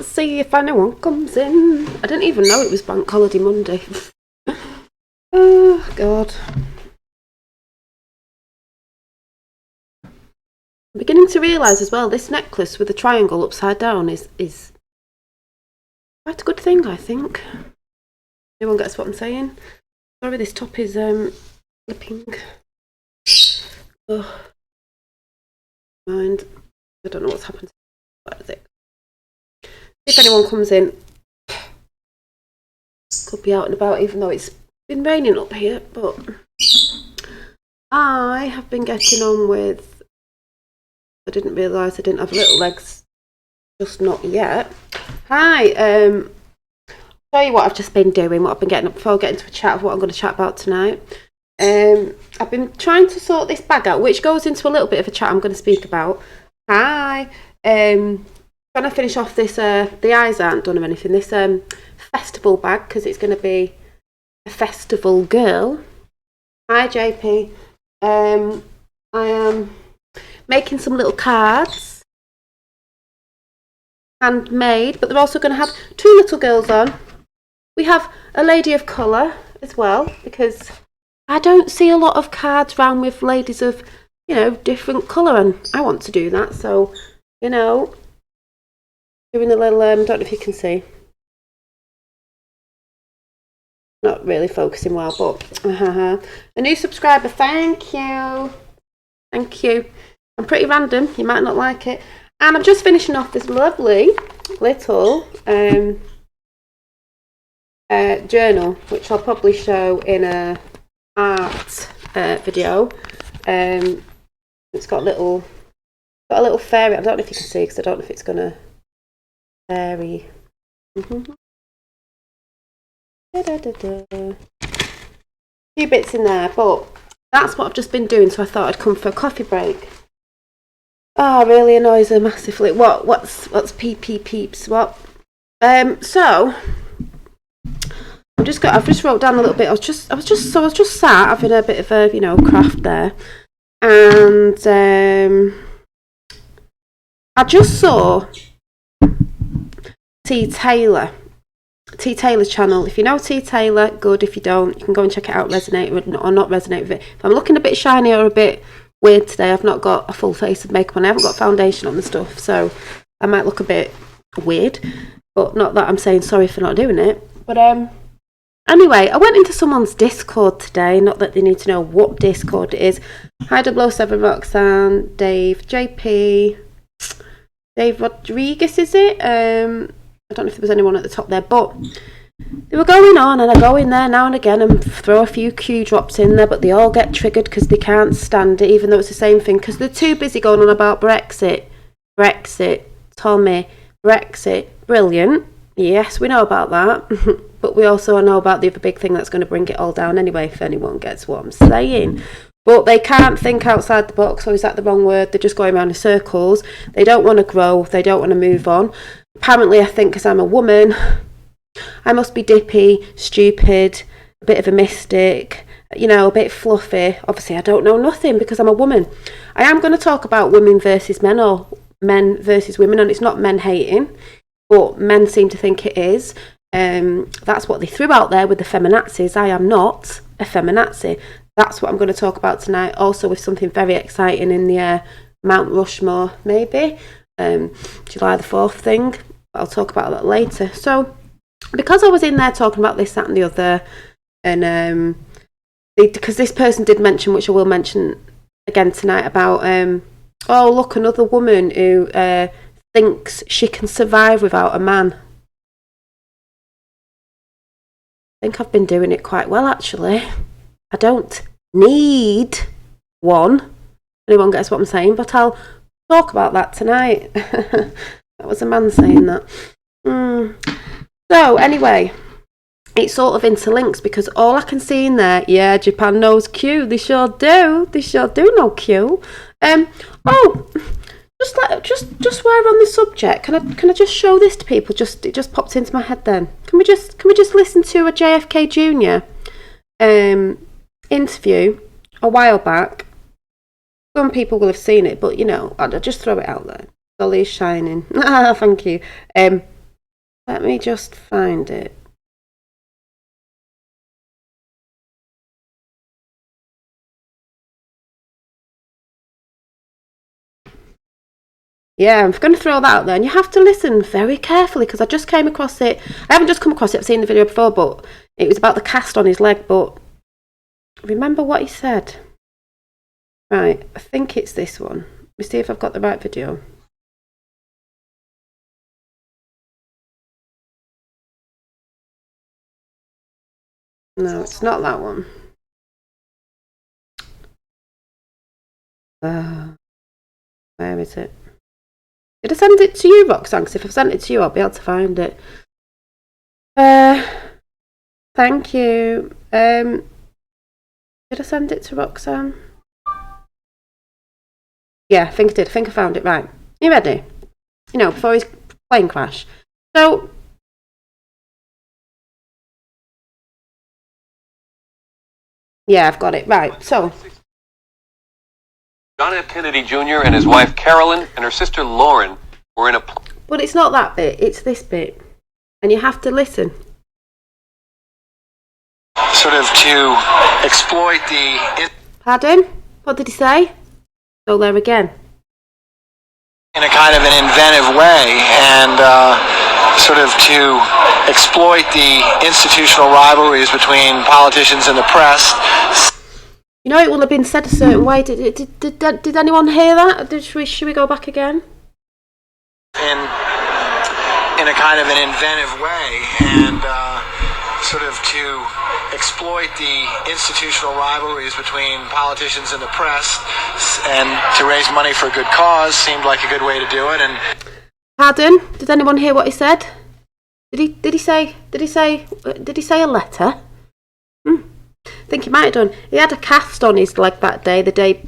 Let's see if anyone comes in. I didn't even know it was Bank Holiday Monday. Oh, God. I'm beginning to realise as well, this necklace with the triangle upside down is quite a good thing, I think. Anyone gets what I'm saying? Sorry, this top is flipping. Oh. Mind. I don't know what's happened. What is it? If anyone comes in, could be out and about, even though it's been raining up here, but I have been getting on with, I didn't realise I didn't have little legs, just not yet. Hi, show you what I've just been doing, what I've been getting up before I get into a chat of what I'm going to chat about tonight. I've been trying to sort this bag out, which goes into a little bit of a chat I'm going to speak about. Hi, trying to finish off this, the eyes aren't done or anything, this festival bag, because it's going to be a festival girl. Hi JP, I am making some little cards, handmade, but they're also going to have two little girls on. We have a lady of colour as well, because I don't see a lot of cards around with ladies of, you know, different colour, and I want to do that, so, you know, doing a little, don't know if you can see. Not really focusing well, but a new subscriber, thank you. Thank you. I'm pretty random, you might not like it. And I'm just finishing off this lovely little journal, which I'll probably show in a art video. It's got a little fairy. I don't know if you can see, because I don't know if it's gonna fairy. A few bits in there, but that's what I've just been doing, so I thought I'd come for a coffee break. Oh, really annoys her massively. What's peeps? What? So I've just wrote down a little bit. I was just sat having a bit of a, you know, craft there, and I just saw T Taylor's channel. If you know T Taylor, good. If you don't, you can go and check it out. Resonate with or not resonate with it. If I'm looking a bit shiny or a bit weird today, I've not got a full face of makeup on. I haven't got foundation on the stuff, so I might look a bit weird, but not that I'm saying sorry for not doing it. But anyway, I went into someone's Discord today, not that they need to know what Discord it is. Hi 007 Roxanne, Dave, JP, Dave Rodriguez, is it? I don't know if there was anyone at the top there, but they were going on, and I go in there now and again and throw a few Q drops in there, but they all get triggered because they can't stand it, even though it's the same thing, because they're too busy going on about Brexit, Tommy, Brexit, brilliant, yes, we know about that, but we also know about the other big thing that's going to bring it all down anyway, if anyone gets what I'm saying. But they can't think outside the box, or is that the wrong word? They're just going around in circles. They don't want to grow, they don't want to move on. Apparently, I think because I'm a woman, I must be dippy, stupid, a bit of a mystic, you know, a bit fluffy. Obviously, I don't know nothing because I'm a woman. I am going to talk about women versus men, or men versus women, and it's not men hating, but men seem to think it is. That's what they threw out there with the feminazis. I am not a feminazi. That's what I'm going to talk about tonight, also with something very exciting in the Mount Rushmore, maybe. July the 4th thing. I'll talk about that later. So, because I was in there talking about this, that and the other, and because this person did mention, which I will mention again tonight, about oh look, another woman who thinks she can survive without a man. I think I've been doing it quite well, actually. I don't need one. Anyone gets what I'm saying? But I'll talk about that tonight. That was a man saying that. So anyway, it sort of interlinks, because all I can see in there, yeah, Japan knows Q. They sure do. They sure do know Q. Just while we're on this subject, can I just show this to people? It just popped into my head then. Can we just listen to a JFK Jr. Interview a while back? Some people will have seen it, but you know, I'll just throw it out there. Dolly's shining. Thank you. Let me just find it. Yeah, I'm going to throw that out there, and you have to listen very carefully because I just came across it. I haven't just come across it, I've seen the video before, but it was about the cast on his leg. But remember what he said? Right, I think it's this one. Let me see if I've got the right video. No, it's not that one. Where is it? Did I send it to you, Roxanne? Because if I've sent it to you, I'll be able to find it. Thank you. Did I send it to Roxanne? Yeah, I think I did. I think I found it. Right. You ready? You know, before his plane crash. So, yeah, I've got it. Right. So, John F. Kennedy Jr. and his wife Carolyn and her sister Lauren were in a... But it's not that bit, it's this bit. And you have to listen. Sort of to exploit the... Pardon? What did he say? Go there again. In a kind of an inventive way, and sort of to exploit the institutional rivalries between politicians and the press. You know, it will have been said a certain way. Did anyone hear that? Should we go back again? In a kind of an inventive way, and sort of to exploit the institutional rivalries between politicians and the press, and to raise money for a good cause seemed like a good way to do it. And pardon? Did anyone hear what he said? Did he say a letter? I think he might have done. He had a cast on his leg that day,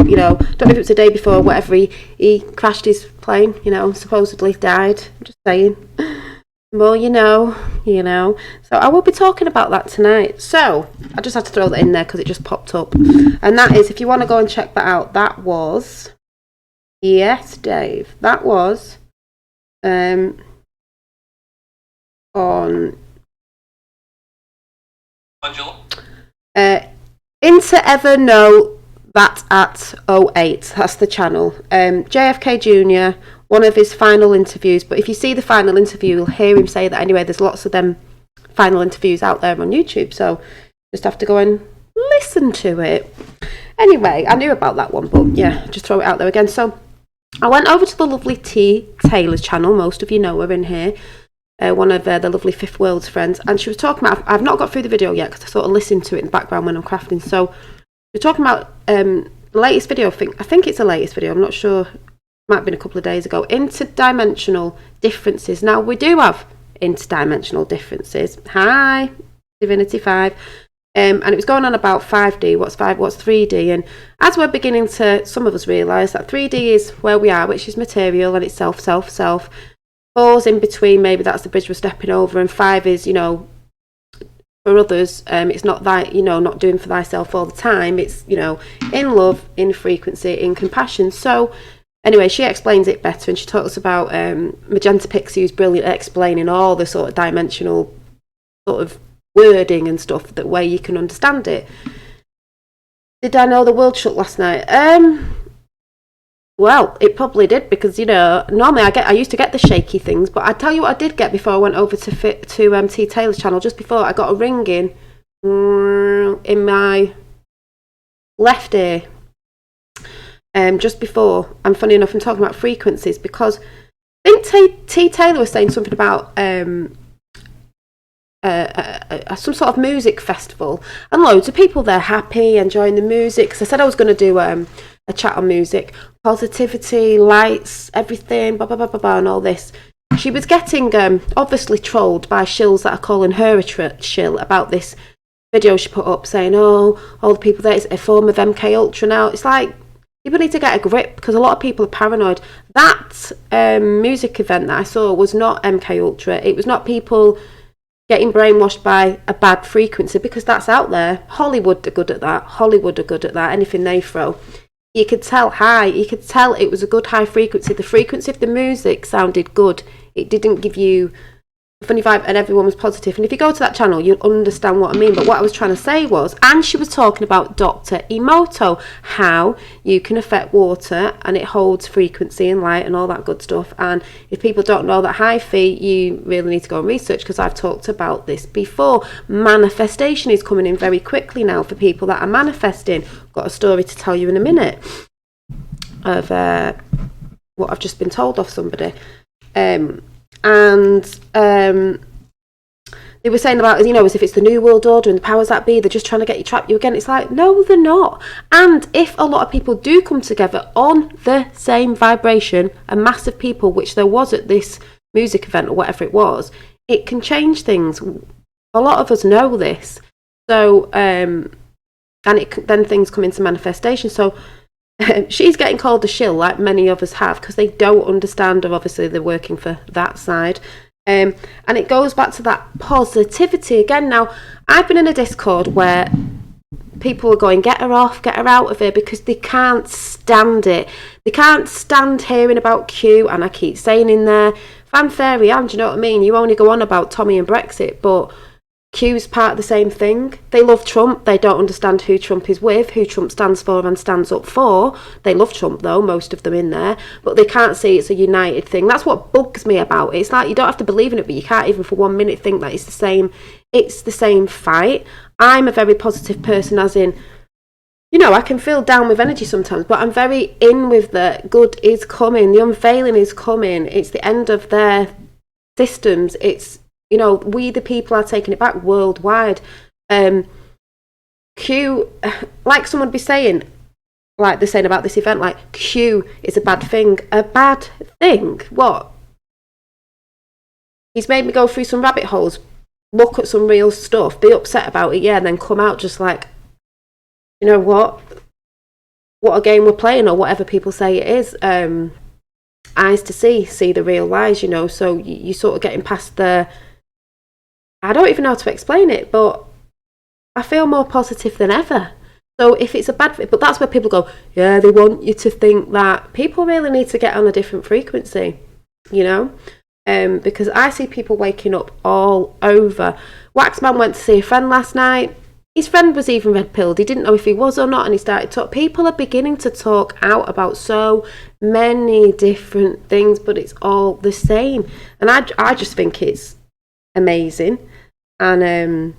you know, don't know if it was the day before or whatever, he crashed his plane, you know, supposedly died. I'm just saying. Well, you know. So I will be talking about that tonight. So I just had to throw that in there because it just popped up. And that is, if you want to go and check that out, that was... Yes, Dave. That was... on... Angela? Into Ever Know That at 08. That's the channel. JFK Jr., one of his final interviews. But if you see the final interview, you'll hear him say that anyway. There's lots of them final interviews out there on YouTube. So just have to go and listen to it. Anyway, I knew about that one, but yeah, just throw it out there again. So I went over to the lovely T. Taylor's channel. Most of you know her in here. One of the lovely Fifth World's friends, and she was talking about, I've not got through the video yet because I sort of listened to it in the background when I'm crafting. So we're talking about the latest video. I think it's the latest video, I'm not sure, it might have been a couple of days ago. Interdimensional differences. Now we do have interdimensional differences. Hi Divinity 5. And it was going on about 5D, what's 3D, and as we're beginning to, some of us realise that 3D is where we are, which is material and it's self. 4's in between, maybe that's the bridge we're stepping over, and 5 is, you know, for others, it's not that, you know, not doing for thyself all the time, it's, you know, in love, in frequency, in compassion. So anyway, she explains it better, and she talks about Magenta Pixie, who's brilliant at explaining all the sort of dimensional sort of wording and stuff, that way you can understand it. Did I know the world shut last night? Well, it probably did, because, you know, normally I used to get the shaky things, but I tell you what I did get before I went over to T. Taylor's channel. Just before, I got a ringing in my left ear. Just before, and funny enough, I'm talking about frequencies, because I think T. Taylor was saying something about some sort of music festival, and loads of people there happy, enjoying the music. Because I said I was going to do a chat on music, positivity, lights, everything, blah blah blah blah blah, and all this. She was getting obviously trolled by shills that are calling her a shill about this video she put up, saying, "Oh, all the people there, it's a form of MK Ultra now." It's like, people need to get a grip, because a lot of people are paranoid. That music event that I saw was not MK Ultra. It was not people getting brainwashed by a bad frequency, because that's out there. Hollywood are good at that. Anything they throw, you could tell it was a good high frequency. The frequency of the music sounded good. It didn't give you funny vibe, and everyone was positive. And if you go to that channel, you'll understand what I mean. But what I was trying to say was, and she was talking about Dr. Emoto, how you can affect water and it holds frequency and light and all that good stuff. And if people don't know that HIFI, you really need to go and research, because I've talked about this before. Manifestation is coming in very quickly now for people that are manifesting. I've got a story to tell you in a minute of what I've just been told off somebody. They were saying about, as if it's the New World Order and the powers that be, they're just trying to get you, trap you again. It's like, no, they're not. And if a lot of people do come together on the same vibration, a mass of people, which there was at this music event or whatever it was, it can change things. A lot of us know this. So, then things come into manifestation. So, she's getting called a shill, like many of us have, because they don't understand, or obviously they're working for that side. And it goes back to that positivity again. Now, I've been in a Discord where people are going, get her off, get her out of here, because they can't stand it. They can't stand hearing about Q, and I keep saying in there, fanfare, do you know what I mean? You only go on about Tommy and Brexit, but Q's part of the same thing. They love Trump. They don't understand who Trump is with, who Trump stands for and stands up for. They love Trump though, most of them in there, but they can't see it's a united thing. That's what bugs me about it. It's like, you don't have to believe in it, but you can't even for 1 minute think that it's the same fight. I'm a very positive person, as in, I can feel down with energy sometimes, but I'm very in with the good is coming, the unveiling is coming, it's the end of their systems, it's, we the people are taking it back worldwide. Q, like someone would be saying, like they're saying about this event, like Q is a bad thing. A bad thing? What? He's made me go through some rabbit holes, look at some real stuff, be upset about it, and then come out just like, what a game we're playing, or whatever people say it is. Eyes to see the real lies, so you sort of getting past the, I don't even know how to explain it, but I feel more positive than ever. So if it's a bad thing, but that's where people go, yeah, they want you to think that. People really need to get on a different frequency, because I see people waking up all over. Waxman went to see a friend last night. His friend was even red-pilled. He didn't know if he was or not, and he started to talk. People are beginning to talk out about so many different things, but it's all the same. And I just think it's amazing. And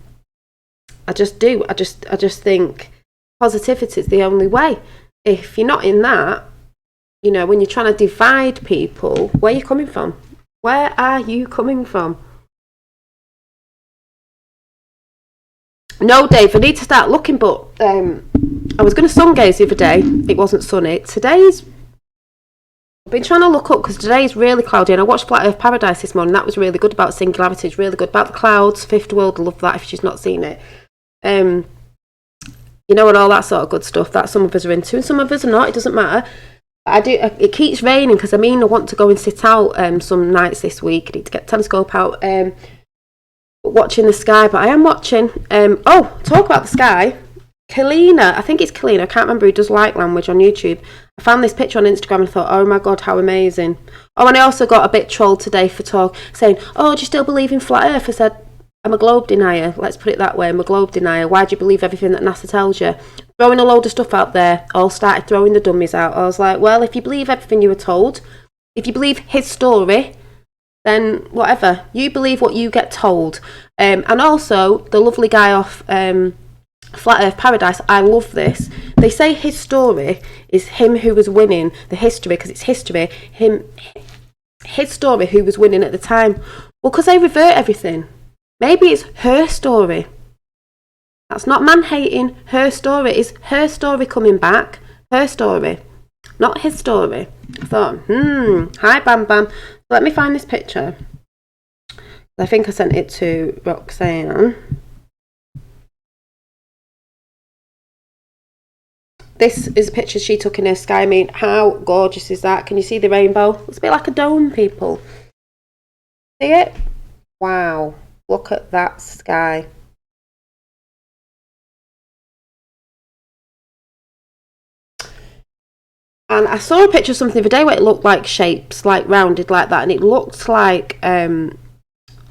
I just think positivity is the only way. If you're not in that, when you're trying to divide people, where are you coming from? Where are you coming from? No, Dave, I need to start looking, but I was going to sun gaze the other day. It wasn't sunny. I've been trying to look up, because today's really cloudy, and I watched Flat Earth Paradise this morning. That was really good, about singularity. It's really good about the clouds. Fifth World, I love that if she's not seen it. And all that sort of good stuff that some of us are into, and some of us are not. It doesn't matter. It keeps raining, because I want to go and sit out some nights this week. I need to get the telescope out, watching the sky. But I am watching. Talk about the sky. Kalina, I think it's Kalina, I can't remember, who does light language on YouTube. I found this picture on Instagram and thought, oh my god, how amazing. Oh, and I also got a bit trolled today for saying, oh, do you still believe in flat earth? I said, I'm a globe denier, let's put it that way. I'm a globe denier. Why do you believe everything that NASA tells you? Throwing a load of stuff out there, all started throwing the dummies out. I was like, well, if you believe everything you were told, if you believe his story, then whatever. You believe what you get told. And also, the lovely guy off Flat Earth Paradise, I love this. They say his story is him who was winning the history, because it's history. His story, who was winning at the time. Well, because they revert everything. Maybe it's her story. That's not man-hating. Her story is her story coming back. Her story, not his story. I thought, hi Bam Bam. Let me find this picture. I think I sent it to Roxanne. This is a picture she took in her sky. I mean, how gorgeous is that? Can you see the rainbow? It's a bit like a dome, people. See it? Wow. Look at that sky. And I saw a picture of something the other day where it looked like shapes, like rounded like that, and it looked like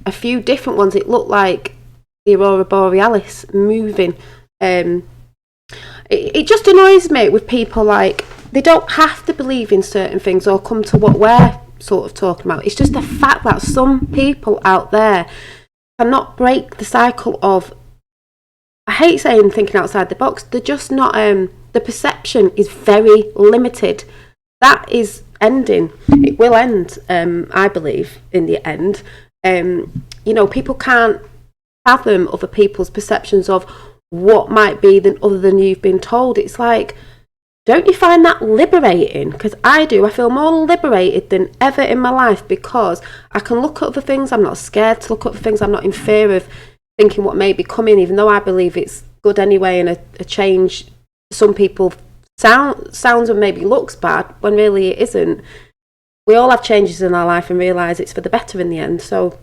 a few different ones. It looked like the Aurora Borealis moving. It just annoys me with people, like, they don't have to believe in certain things or come to what we're sort of talking about. It's just the fact that some people out there cannot break the cycle of, I hate saying thinking outside the box, they're just not, the perception is very limited. That is ending. It will end, I believe, in the end. You know, people can't fathom other people's perceptions of what might be other than you've been told. It's like, don't you find that liberating? Because I do. I feel more liberated than ever in my life, because I can look at other things. I'm not scared to look at other things. I'm not in fear of thinking what may be coming, even though I believe it's good anyway, and a change, some people sounds and maybe looks bad when really it isn't. We all have changes in our life and realise it's for the better in the end. So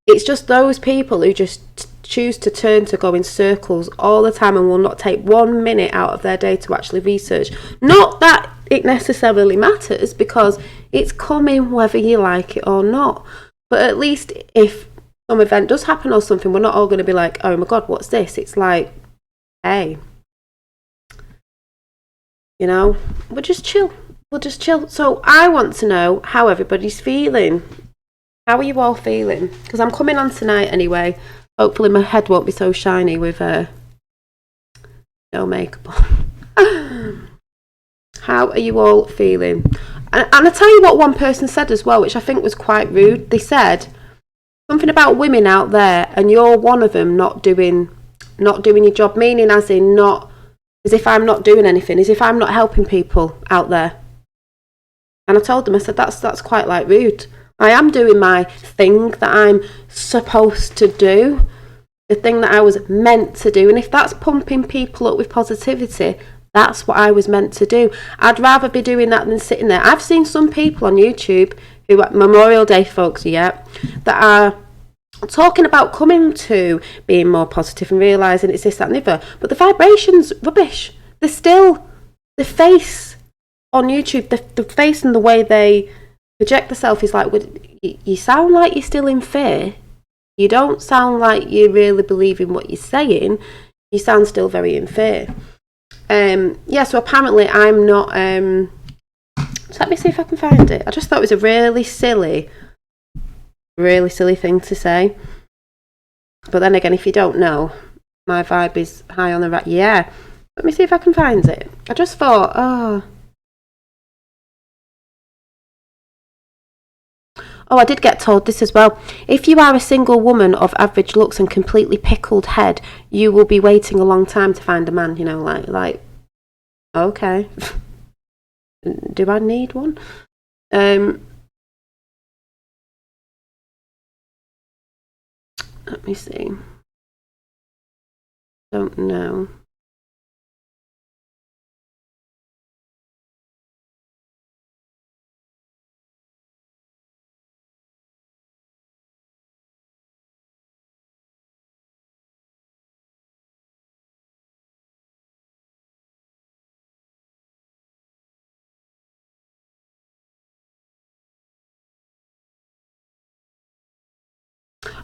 it's just those people who just choose to turn to go in circles all the time and will not take 1 minute out of their day to actually research. Not that it necessarily matters, because it's coming whether you like it or not. But at least if some event does happen or something, we're not all going to be like, oh my God, what's this? It's like, hey, you know, we'll just chill. So I want to know how everybody's feeling. How are you all feeling? Because I'm coming on tonight anyway. Hopefully my head won't be so shiny with no makeup on. How are you all feeling? And I tell you what one person said as well, which I think was quite rude. They said something about women out there, and you're one of them not doing your job, meaning as in not as if I'm not doing anything, as if I'm not helping people out there. And I told them, I said, that's quite like rude. I am doing my thing that I'm supposed to do, the thing that I was meant to do. And if that's pumping people up with positivity, that's what I was meant to do. I'd rather be doing that than sitting there. I've seen some people on YouTube who, at Memorial Day folks, that are talking about coming to being more positive and realising it's this, that and the other. But the vibration's rubbish. They're still, the face on YouTube, the face and the way they project themselves is like, you sound like you're still in fear. You don't sound like you really believe in what you're saying. You sound still very in fear. So apparently I'm not, so let me see if I can find it. I just thought it was a really silly thing to say. But then again, if you don't know, my vibe is high on the right. Yeah, let me see if I can find it. I just thought, I did get told this as well. If you are a single woman of average looks and completely pickled head, you will be waiting a long time to find a man. You know, like, okay. Do I need one? Let me see. Don't know.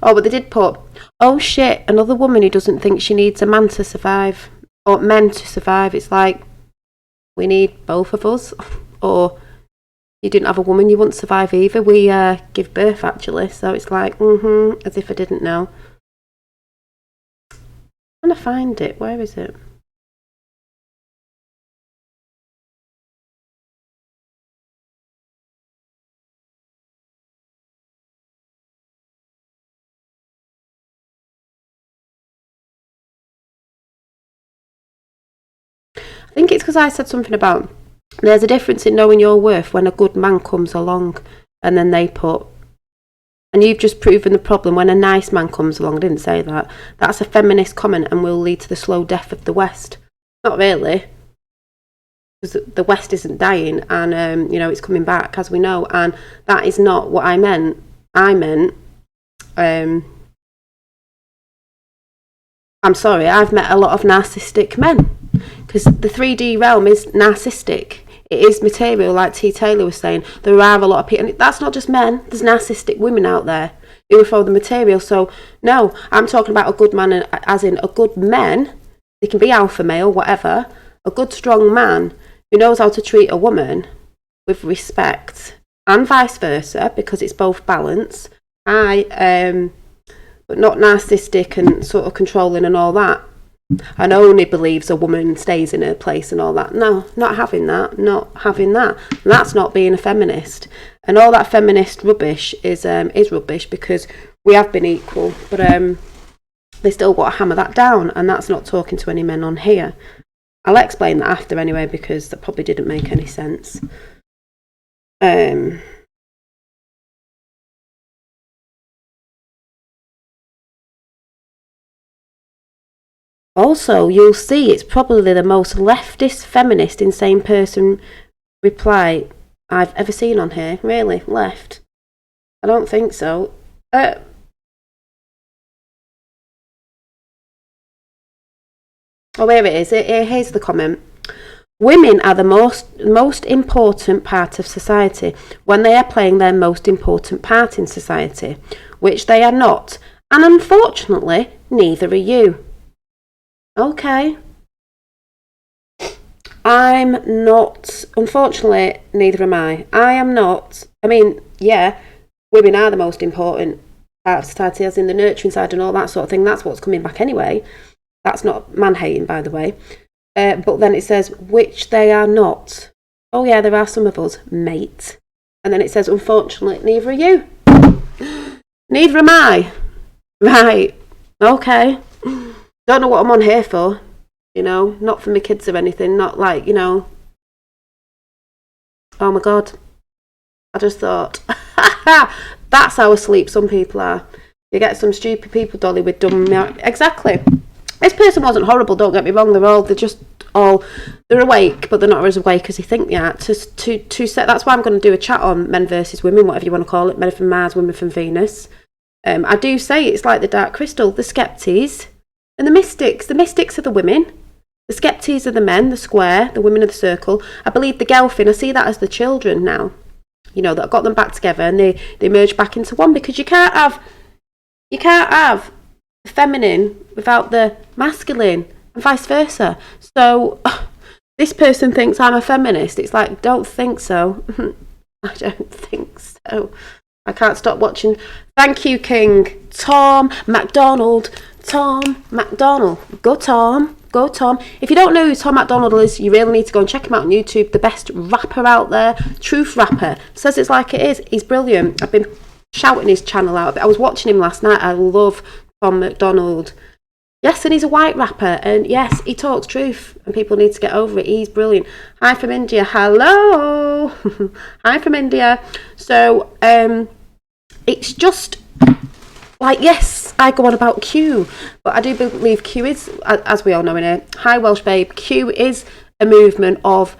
Oh, but they did put, oh shit, another woman who doesn't think she needs a man to survive, or men to survive. It's like, we need both of us. Or you didn't have a woman, you wouldn't survive either. We give birth, actually. So it's like, as if I didn't know. I'm trying to find it. Where is it? I think it's because I said something about there's a difference in knowing your worth when a good man comes along, and then they put, and you've just proven the problem when a nice man comes along. I didn't say that. That's a feminist comment and will lead to the slow death of the West. Not really, because the West isn't dying, and it's coming back, as we know, and that is not what I meant. I meant, I'm sorry, I've met a lot of narcissistic men. Because the 3D realm is narcissistic. It is material, like T. Taylor was saying. There are a lot of people, and that's not just men. There's narcissistic women out there who will throw the material. So no, I'm talking about a good man, as in a good man. They can be alpha male, whatever. A good strong man who knows how to treat a woman with respect, and vice versa, because it's both balance. But not narcissistic and sort of controlling and all that, and only believes a woman stays in her place and all that. No, not having that. That's not being a feminist. And all that feminist rubbish is rubbish, because we have been equal, but they still got to hammer that down, and that's not talking to any men on here. I'll explain that after anyway, because that probably didn't make any sense. Also, you'll see it's probably the most leftist, feminist, insane person reply I've ever seen on here. Really? Left? I don't think so. Oh, here it is. Here's the comment. Women are the most important part of society when they are playing their most important part in society, which they are not. And unfortunately, neither are you. Okay. I'm not, unfortunately, neither am I. I am not, I mean, yeah, women are the most important part of society, as in the nurturing side and all that sort of thing. That's what's coming back anyway. That's not man-hating, by the way. But then it says, which they are not. Oh yeah, there are some of us, mate. And then it says, unfortunately, neither are you. Neither am I. Right. Okay. Don't know what I'm on here for, not for my kids or anything, not like, oh my God. I just thought, that's how asleep some people are. You get some stupid people, Dolly, with dumb... Exactly. This person wasn't horrible, don't get me wrong, they're awake, but they're not as awake as you think they are. To set, that's why I'm going to do a chat on men versus women, whatever you want to call it, men from Mars, women from Venus. I do say it's like the Dark Crystal, the Skepties, and the Mystics. The Mystics are the women. The Skepties are the men, the square, the women of the circle. I believe the Gelfin, I see that as the children now. That got them back together, and they merge back into one, because you can't have the feminine without the masculine, and vice versa. So this person thinks I'm a feminist. It's like, don't think so. I don't think so. I can't stop watching. Thank you, King. Tom MacDonald. Go Tom. If you don't know who Tom MacDonald is, you really need to go and check him out on YouTube. The best rapper out there. Truth rapper. Says it's like it is. He's brilliant. I've been shouting his channel out. I was watching him last night. I love Tom MacDonald. Yes, and he's a white rapper. And yes, he talks truth. And people need to get over it. He's brilliant. Hi from India. Hello. Hi from India. So, it's just... like, yes, I go on about Q, but I do believe Q is, as we all know in here, hi Welsh Babe, Q is a movement of,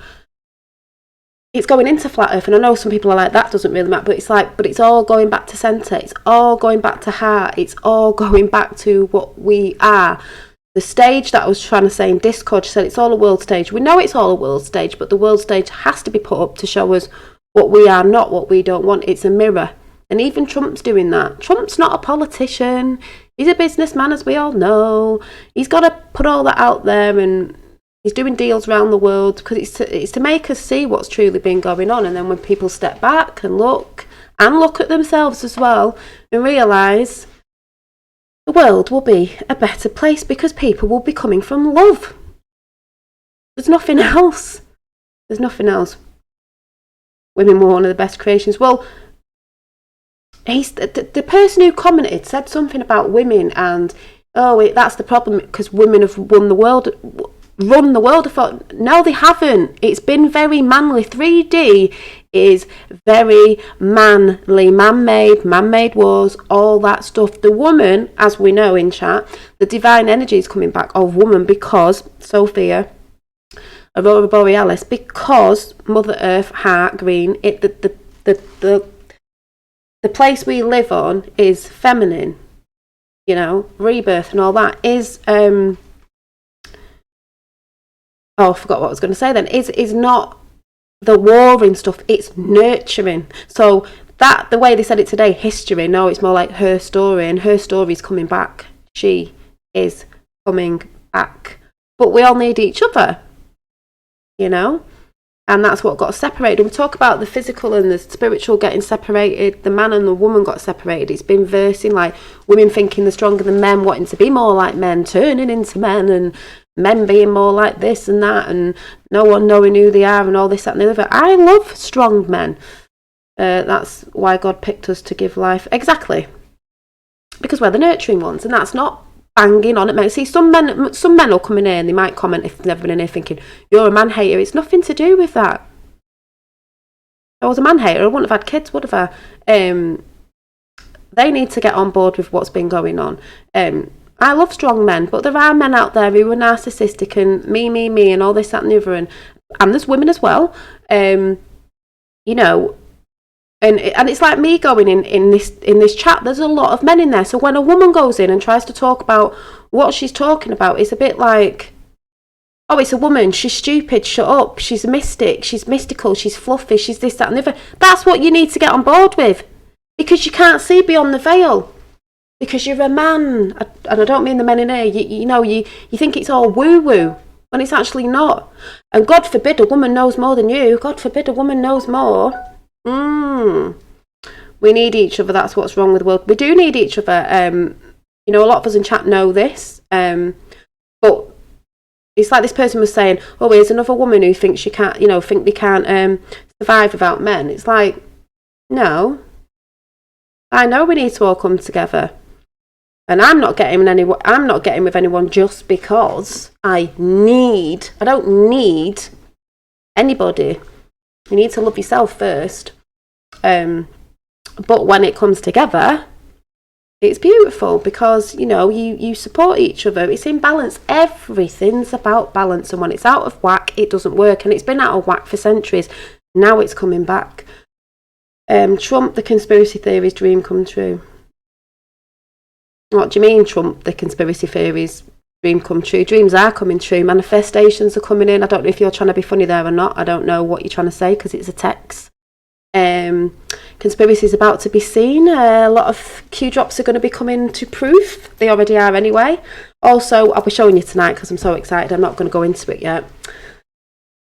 it's going into flat earth, and I know some people are like, that doesn't really matter, but it's all going back to centre, it's all going back to heart, it's all going back to what we are. The stage that I was trying to say in Discord, she said it's all a world stage. We know it's all a world stage, but the world stage has to be put up to show us what we are, not what we don't want. It's a mirror. And even Trump's doing that. Trump's not a politician. He's a businessman, as we all know. He's got to put all that out there, and he's doing deals around the world, because it's to make us see what's truly been going on. And then when people step back and look at themselves as well, and realise the world will be a better place, because people will be coming from love. There's nothing else. Women were one of the best creations. Well, the person who commented said something about women, and that's the problem, because women have run the world. I thought, no, they haven't. It's been very manly. 3D is very manly, man-made wars, all that stuff. The woman, as we know in chat, the divine energy is coming back of woman, because Sophia, Aurora Borealis, because Mother Earth, heart, green, the place we live on is feminine, rebirth and all that is, I forgot what I was going to say then, is not the warring stuff, it's nurturing. So that, the way they said it today, history. No, it's more like her story, and her story's coming back. She is coming back. But we all need each other, you know? And that's what got separated. We talk about the physical and the spiritual getting separated. The man and the woman got separated. It's been versing, like women thinking they're stronger than men, wanting to be more like men, turning into men, and men being more like this and that, and no one knowing who they are, and all this, that, and the other. I love strong men. That's why God picked us to give life. Exactly. Because we're the nurturing ones, and that's not banging on at men. See, some men will come in here and they might comment if they've never been in here thinking, you're a man hater. It's nothing to do with that. If I was a man hater, I wouldn't have had kids, would have I? They need to get on board with what's been going on. I love strong men, but there are men out there who are narcissistic and me, and all this, that, and the other, and there's women as well. You know, and it's like me going in this chat. There's a lot of men in there. So when a woman goes in and tries to talk about what she's talking about, it's a bit like, oh, it's a woman. She's stupid. Shut up. She's a mystic. She's mystical. She's fluffy. She's this, that, and the other. That's what you need to get on board with, because you can't see beyond the veil. Because you're a man, and I don't mean the men in here. You know, you think it's all woo woo, when it's actually not. And God forbid a woman knows more than you. God forbid a woman knows more. We need each other. That's what's wrong with the world. We do need each other. You know, a lot of us in chat know this. But it's like this person was saying, oh, here's another woman who thinks she can't, you know, think they can't survive without men. It's like, no. I know we need to all come together. And I'm not getting with anyone just because I don't need anybody. You need to love yourself first. But when it comes together, it's beautiful because, you know, you support each other. It's in balance. Everything's about balance. And when it's out of whack, it doesn't work. And it's been out of whack for centuries. Now it's coming back. Trump, the conspiracy theories dream come true. What do you mean, Trump, the conspiracy theories dream come true? Dreams are coming true. Manifestations are coming in. I don't know if you're trying to be funny there or not. I don't know what you're trying to say because it's a text. Conspiracy is about to be seen. A lot of Q drops are going to be coming to proof. They already are anyway. Also, I'll be showing you tonight because I'm so excited. I'm not going to go into it yet.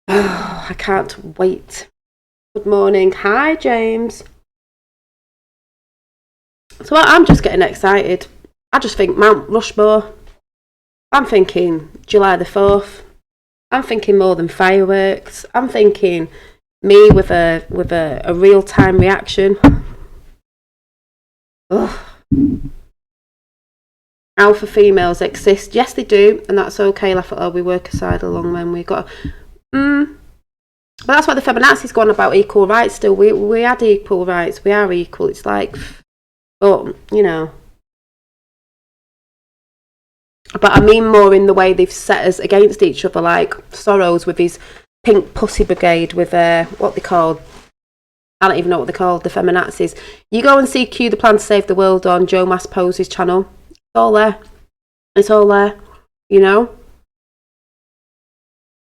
Oh, I can't wait. Good morning. Hi, James. So I'm just getting excited. I just think Mount Rushmore. I'm thinking July the 4th. I'm thinking more than fireworks. I'm thinking me with a real-time reaction. Ugh. Alpha females exist. Yes, they do, and that's okay. Laugh at all. We work aside along when we got. But that's why the feminazis gone about equal rights. Still, we had equal rights. We are equal. It's like, but you know. But I mean more in the way they've set us against each other, like Soros with his pink pussy brigade with what they called. I don't even know what they called, the feminazis. You go and see Q, the Plan to Save the World on Joe Maspose's channel. It's all there. It's all there, you know.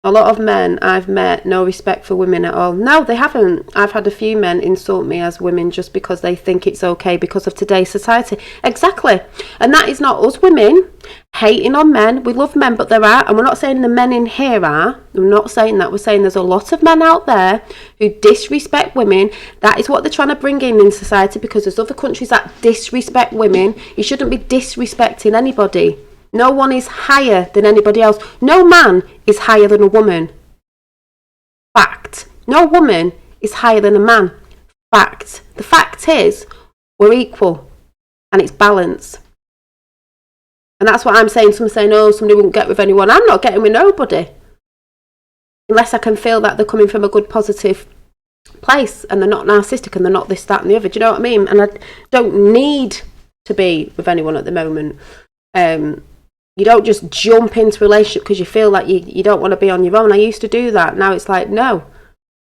A lot of men I've met, no respect for women at all. No, they haven't. I've had a few men insult me as women just because they think it's okay because of today's society. Exactly. And that is not us women hating on men. We love men, but there are, and we're not saying the men in here are. We're not saying that. We're saying there's a lot of men out there who disrespect women. That is what they're trying to bring in society because there's other countries that disrespect women. You shouldn't be disrespecting anybody. No one is higher than anybody else. No man is higher than a woman. Fact. No woman is higher than a man. Fact. The fact is, we're equal. And it's balance. And that's what I'm saying. Someone's saying, oh, somebody wouldn't get with anyone. I'm not getting with nobody. Unless I can feel that they're coming from a good, positive place. And they're not narcissistic and they're not this, that and the other. Do you know what I mean? And I don't need to be with anyone at the moment. You don't just jump into a relationship because you feel like you don't want to be on your own. I used to do that. Now it's like, no.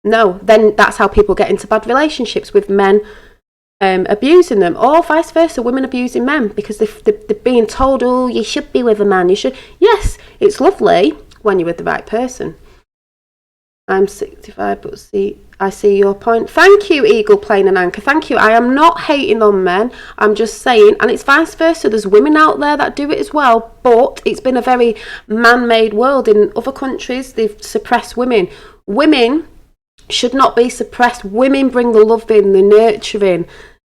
Then that's how people get into bad relationships with men abusing them, or vice versa, women abusing men because they're being told, oh, you should be with a man. You should. Yes, it's lovely when you're with the right person. I'm 65, but I see your point. Thank you, Eagle Plane and Anchor. Thank you. I am not hating on men. I'm just saying, and it's vice versa. There's women out there that do it as well, but it's been a very man-made world. In other countries, they've suppressed women. Women should not be suppressed. Women bring the love in, the nurturing,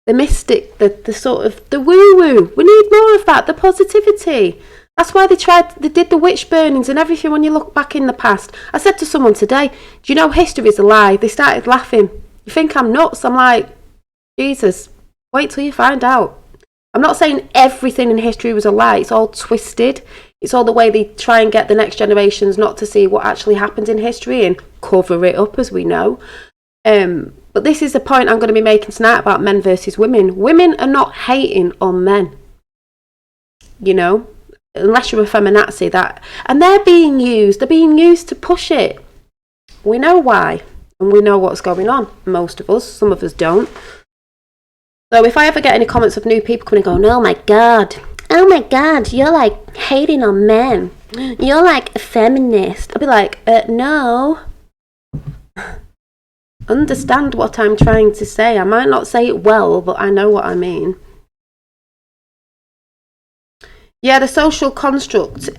the mystic, the sort of, the woo-woo. We need more of that, the positivity. That's why they did the witch burnings and everything when you look back in the past. I said to someone today, do you know history's a lie? They started laughing. You think I'm nuts? I'm like, Jesus, wait till you find out. I'm not saying everything in history was a lie. It's all twisted. It's all the way they try and get the next generations not to see what actually happened in history and cover it up, as we know. But this is the point I'm going to be making tonight about men versus women. Women are not hating on men. You know? Unless you're a feminazi, and they're being used to push it. We know why, and we know what's going on. Most of us, some of us don't. So if I ever get any comments of new people coming and going, oh my god, you're like hating on men, you're like a feminist, I'll be like, no. Understand what I'm trying to say. I might not say it well, but I know what I mean. Yeah, the social construct,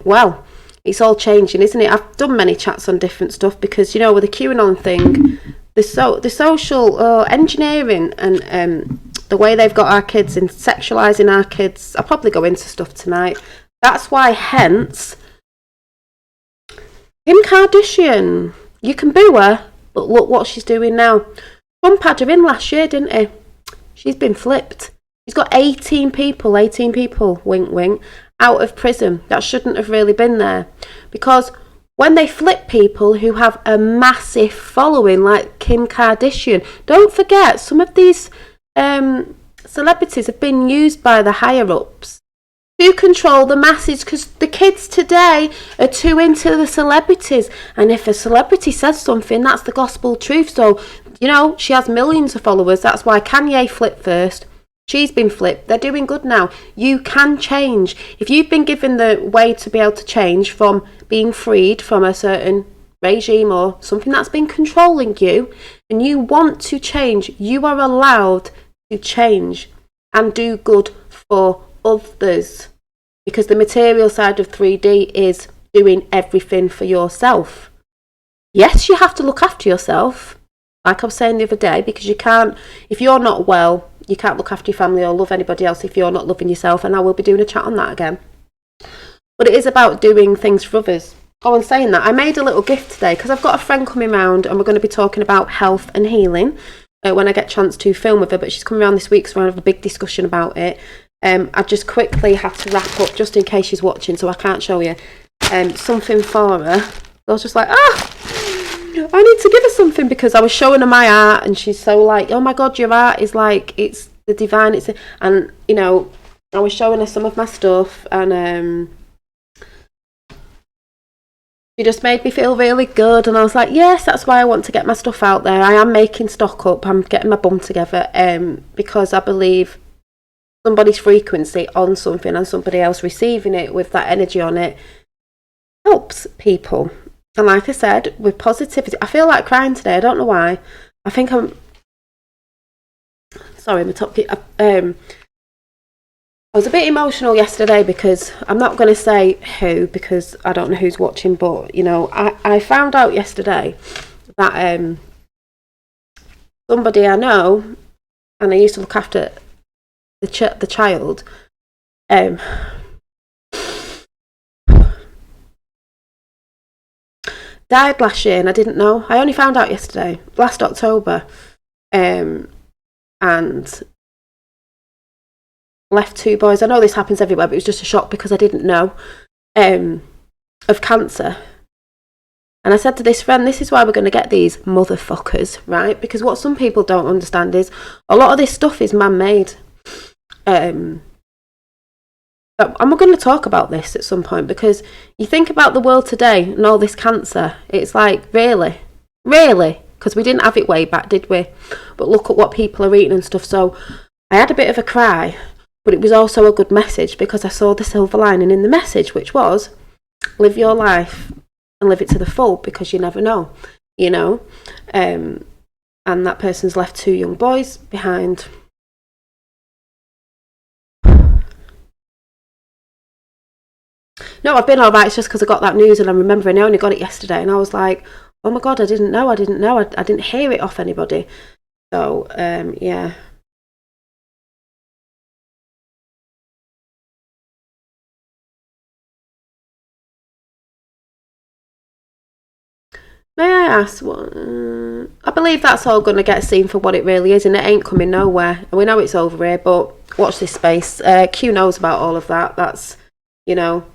well, it's all changing, isn't it? I've done many chats on different stuff because, you know, with the QAnon thing, the social engineering and the way they've got our kids and sexualising our kids, I'll probably go into stuff tonight. That's why, hence, Kim Kardashian, you can boo her, but look what she's doing now. Trump had her in last year, didn't he? She's been flipped. He's got 18 people, wink, wink, out of prison that shouldn't have really been there. Because when they flip people who have a massive following, like Kim Kardashian, don't forget, some of these celebrities have been used by the higher-ups to control the masses, because the kids today are too into the celebrities. And if a celebrity says something, that's the gospel truth. So, you know, she has millions of followers. That's why Kanye flipped first. She's been flipped. They're doing good now. You can change. If you've been given the way to be able to change from being freed from a certain regime or something that's been controlling you, and you want to change, you are allowed to change and do good for others. Because the material side of 3D is doing everything for yourself. Yes, you have to look after yourself, like I was saying the other day, because you can't, if you're not well, you can't look after your family or love anybody else if you're not loving yourself, and I will be doing a chat on that again. But it is about doing things for others. Oh, and saying that, I made a little gift today because I've got a friend coming round and we're going to be talking about health and healing when I get a chance to film with her, but she's coming around this week, so we're going to have a big discussion about it. I just quickly have to wrap up just in case she's watching, so I can't show you something for her. I was just like, I need to give her something, because I was showing her my art and she's so like, oh my god, your art is like, it's the divine, and you know, I was showing her some of my stuff, and she just made me feel really good, and I was like, yes, that's why I want to get my stuff out there. I am making stock up, I'm getting my bum together, because I believe somebody's frequency on something and somebody else receiving it with that energy on it helps people. And like I said, with positivity, I feel like crying today. I don't know why. I think I'm sorry, my top. I was a bit emotional yesterday because I'm not going to say who, because I don't know who's watching. But you know, I found out yesterday that somebody I know, and I used to look after the child. Died last year, and I didn't know. I only found out yesterday, last October, and left 2 boys. I know this happens everywhere, but it was just a shock because I didn't know of cancer. And I said to this friend, this is why we're going to get these motherfuckers, right? Because what some people don't understand is a lot of this stuff is man-made. And we're going to talk about this at some point, because you think about the world today and all this cancer, it's like, really? Because we didn't have it way back, did we? But look at what people are eating and stuff. So I had a bit of a cry, but it was also a good message, because I saw the silver lining in the message, which was live your life and live it to the full, because you never know. you know, and that person's left 2 young boys behind. No, I've been alright. It's just because I got that news and I'm remembering I only got it yesterday and I was like, oh my God, I didn't know. I didn't hear it off anybody. So, yeah. May I ask what? I believe that's all going to get seen for what it really is, and it ain't coming nowhere. And we know it's over here, but watch this space. Q knows about all of that. That's, you know.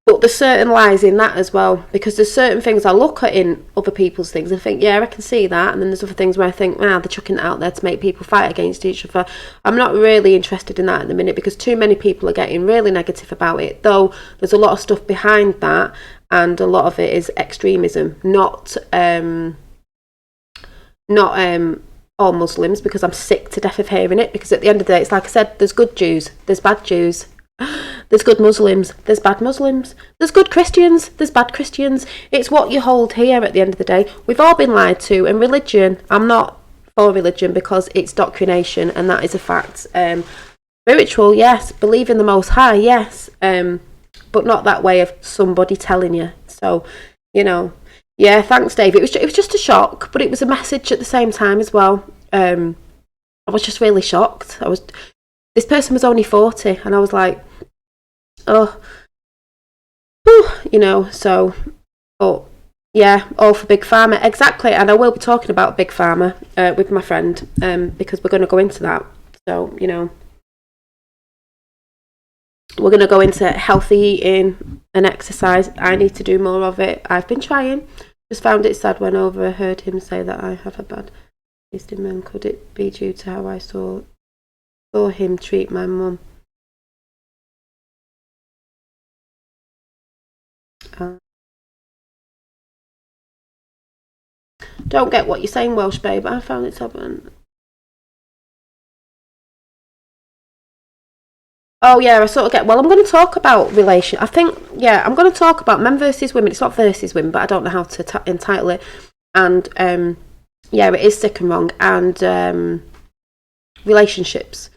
But there's certain lies in that as well, because there's certain things I look at in other people's things and think, yeah, I can see that. And then there's other things where I think, they're chucking it out there to make people fight against each other. I'm not really interested in that at the minute because too many people are getting really negative about it, though there's a lot of stuff behind that, and a lot of it is extremism, not all Muslims, because I'm sick to death of hearing it, because at the end of the day, it's like I said, there's good Jews, there's bad Jews. There's good Muslims, there's bad Muslims, there's good Christians, there's bad Christians. It's what you hold here at the end of the day. We've all been lied to, and religion, I'm not for religion because it's doctrination, and that is a fact. Spiritual, yes. Believe in the Most High, yes. But not that way of somebody telling you. So, you know, yeah, thanks, Dave. It was just a shock, but it was a message at the same time as well. I was just really shocked. This person was only 40, and I was like, oh, whew, you know, so, but yeah, all for Big Pharma, exactly. And I will be talking about Big Pharma with my friend, because we're going to go into that. So, you know, we're going to go into healthy eating and exercise. I need to do more of it. I've been trying. Just found it sad when I overheard him say that I have a bad taste in men. Could it be due to how I saw him treat my mum? Don't get what you're saying, Welsh babe. I found it stubborn. Oh yeah, I sort of get. Well, I'm going to talk about relation. I think, yeah, I'm going to talk about men versus women. It's not versus women, but I don't know how to entitle it. And yeah, it is sick and wrong. And relationships.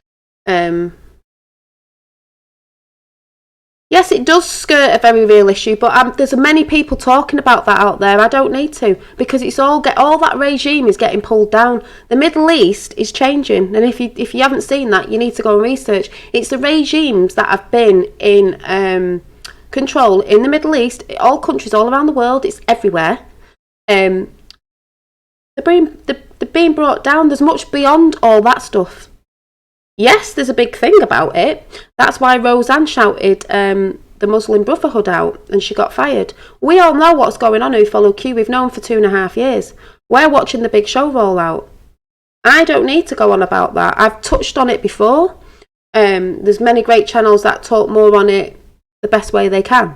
Yes, it does skirt a very real issue, but there's many people talking about that out there. I don't need to, because it's all that regime is getting pulled down. The Middle East is changing, and if you haven't seen that, you need to go and research. It's the regimes that have been in control in the Middle East, all countries all around the world. It's everywhere. They're being brought down. There's much beyond all that stuff. Yes, there's a big thing about it. That's why Roseanne shouted the Muslim Brotherhood out and she got fired. We all know what's going on who follow Q. We've known for 2.5 years. We're watching the big show roll out. I don't need to go on about that. I've touched on it before. There's many great channels that talk more on it the best way they can.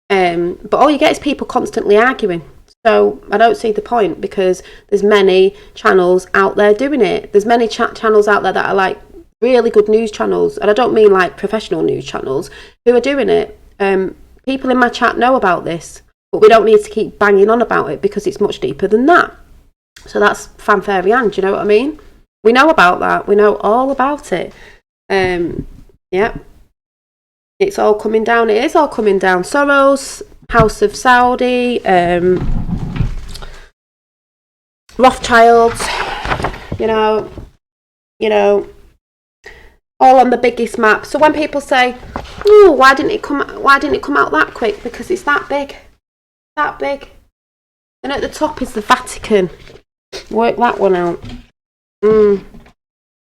But all you get is people constantly arguing. So I don't see the point, because there's many channels out there doing it. There's many channels out there that are like really good news channels, and I don't mean like professional news channels, who are doing it. People in my chat know about this, but we don't need to keep banging on about it because it's much deeper than that. So that's fanfare and, do you know what I mean? We know about that. We know all about it. Yeah. It's all coming down. It is all coming down. Soros, House of Saudi, Rothschilds, you know, all on the biggest map. So when people say, "Oh, why didn't it come out that quick?" Because it's that big, and at the top is the Vatican. Work that one out.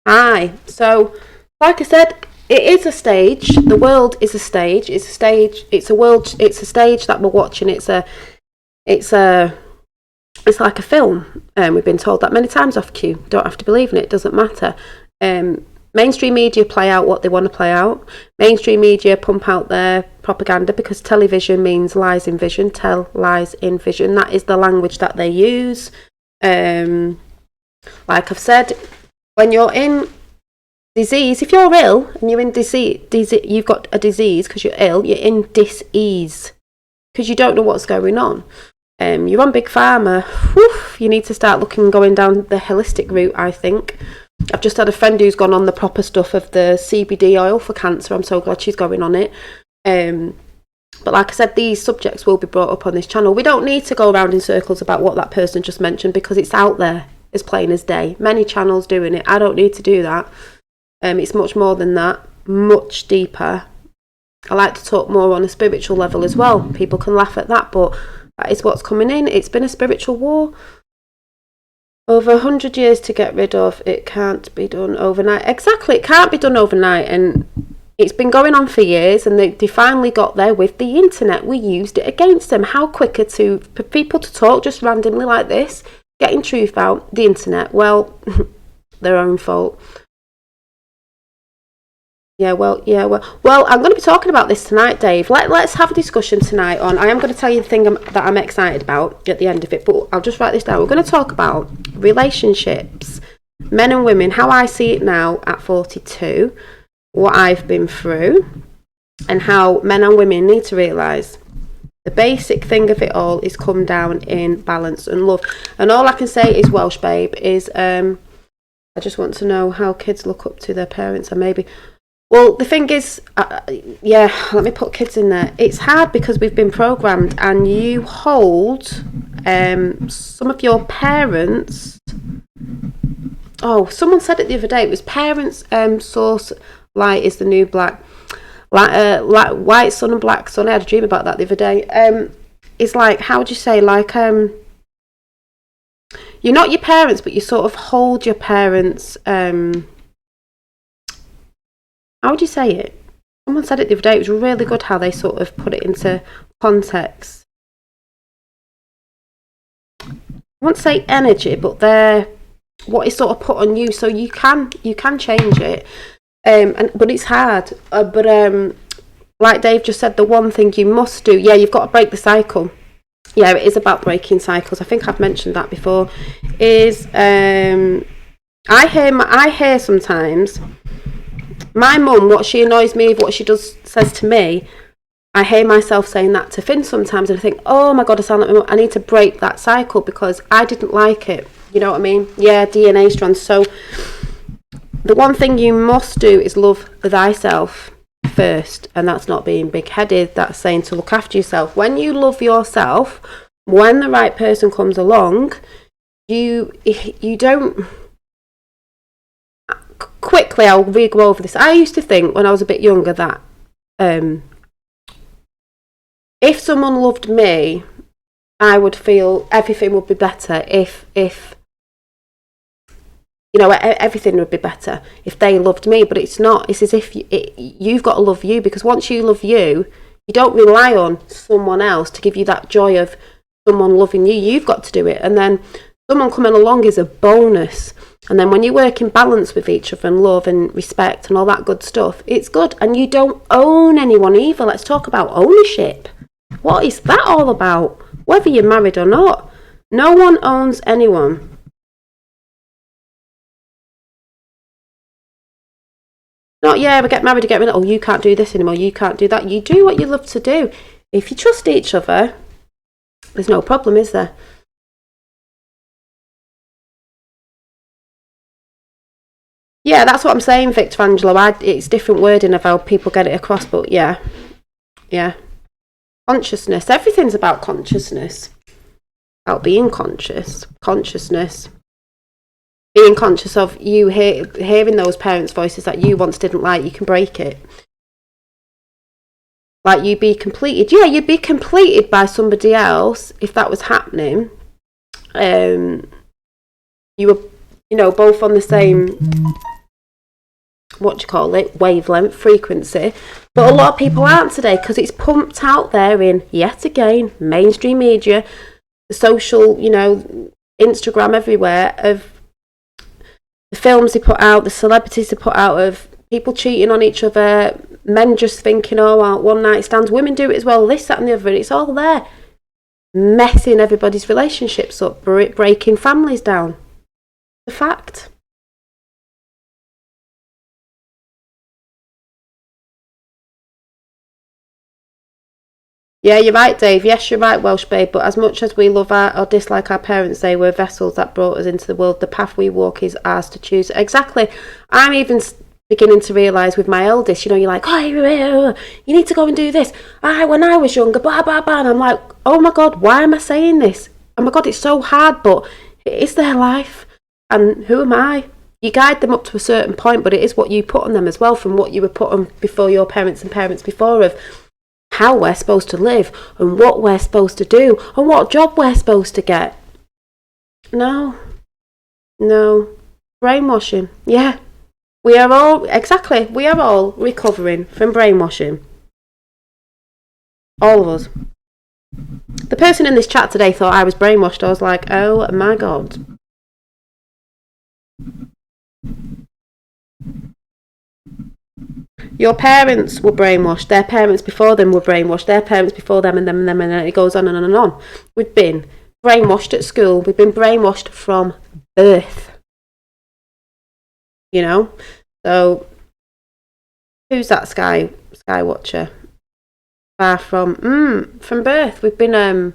Aye. So, like I said, it is a stage. The world is a stage. It's a stage. It's a world. It's a stage that we're watching. It's like a film. We've been told that many times off Q. Don't have to believe in it. It doesn't matter. Mainstream media play out what they want to play out. Mainstream media pump out their propaganda, because television means lies in vision. Tell lies in vision. That is the language that they use. Like I've said, when you're in disease, if you're ill and you're in disease, you've got a disease because you're ill, you're in dis-ease because you don't know what's going on. You're on Big Pharma. Whew, you need to start going down the holistic route, I think. I've just had a friend who's gone on the proper stuff of the CBD oil for cancer. I'm so glad she's going on it. But like I said, these subjects will be brought up on this channel. We don't need to go around in circles about what that person just mentioned, because it's out there as plain as day. Many channels doing it. I don't need to do that. It's much more than that, much deeper. I like to talk more on a spiritual level as well. People can laugh at that, but that is what's coming in. It's been a spiritual war. Over 100 years to get rid of. It can't be done overnight. Exactly, it can't be done overnight. And it's been going on for years, and they finally got there with the internet. We used it against them. How quicker for people to talk just randomly like this, getting truth out, the internet. Well, their own fault. Well, I'm going to be talking about this tonight, Dave. Let's have a discussion tonight on. I am going to tell you the thing that I'm excited about at the end of it, but I'll just write this down. We're going to talk about relationships, men and women, how I see it now at 42, what I've been through, and how men and women need to realise the basic thing of it all is come down in balance and love. And all I can say is, Welsh Babe, is I just want to know how kids look up to their parents, and maybe. Well, the thing is, let me put kids in there. It's hard because we've been programmed, and you hold some of your parents. Oh, someone said it the other day. It was parents' source light is the new black. Like white sun and black sun. I had a dream about that the other day. It's like, how would you say, like you're not your parents, but you sort of hold your parents. How would you say it? Someone said it the other day. It was really good how they sort of put it into context. I won't say energy, but they're what is sort of put on you, so you can change it. But it's hard. Like Dave just said, the one thing you must do, you've got to break the cycle. Yeah, it is about breaking cycles. I think I've mentioned that before. Is I hear sometimes. My mum, what she annoys me, what she says to me, I hear myself saying that to Finn sometimes, and I think, oh my God, I sound like my mum. I need to break that cycle because I didn't like it. You know what I mean? Yeah, DNA strands. So the one thing you must do is love thyself first, and that's not being big-headed. That's saying to look after yourself. When you love yourself, when the right person comes along, you don't. Quickly, I'll re-go over this. I used to think when I was a bit younger that if someone loved me, I would feel everything would be better. If everything would be better if they loved me. But it's not. It's as if you've got to love you, because once you love you, you don't rely on someone else to give you that joy of someone loving you. You've got to do it, and then someone coming along is a bonus. And then when you work in balance with each other and love and respect and all that good stuff, it's good. And you don't own anyone either. Let's talk about ownership. What is that all about? Whether you're married or not, no one owns anyone. Not, we get married, oh, you can't do this anymore, you can't do that. You do what you love to do. If you trust each other, there's no problem, is there? Yeah, that's what I'm saying, Victor Angelo. It's different wording of how people get it across, but yeah. Consciousness. Everything's about consciousness. About being conscious. Consciousness. Being conscious of you hearing those parents' voices that you once didn't like. You can break it. Like you'd be completed. Yeah, you'd be completed by somebody else if that was happening. You were, both on the same, wavelength, frequency. But a lot of people aren't today because it's pumped out there in, yet again, mainstream media, social, Instagram everywhere, of the films they put out, the celebrities they put out, of people cheating on each other, men just thinking, one night stands, women do it as well, this, that and the other, and it's all there. Messing everybody's relationships up, breaking families down. The fact. Yeah, you're right, Dave. Yes, you're right, Welsh babe. But as much as we love or dislike our parents, they were vessels that brought us into the world. The path we walk is ours to choose. Exactly. I'm even beginning to realise with my eldest, you're like, oh, you need to go and do this. When I was younger, blah, blah, blah. And I'm like, oh my God, why am I saying this? Oh my God, it's so hard, but it is their life. And who am I? You guide them up to a certain point, but it is what you put on them as well, from what you were put on before your parents and parents before, of how we're supposed to live and what we're supposed to do and what job we're supposed to get. No. Brainwashing. Yeah. We are all recovering from brainwashing. All of us. The person in this chat today thought I was brainwashed. I was like, oh my God. Your parents were brainwashed, their parents before them were brainwashed, their parents before them and them and them, and it goes on and on and on. We've been brainwashed at school, we've been brainwashed from birth. You know? So, who's that Sky Watcher? Far from birth. We've been, and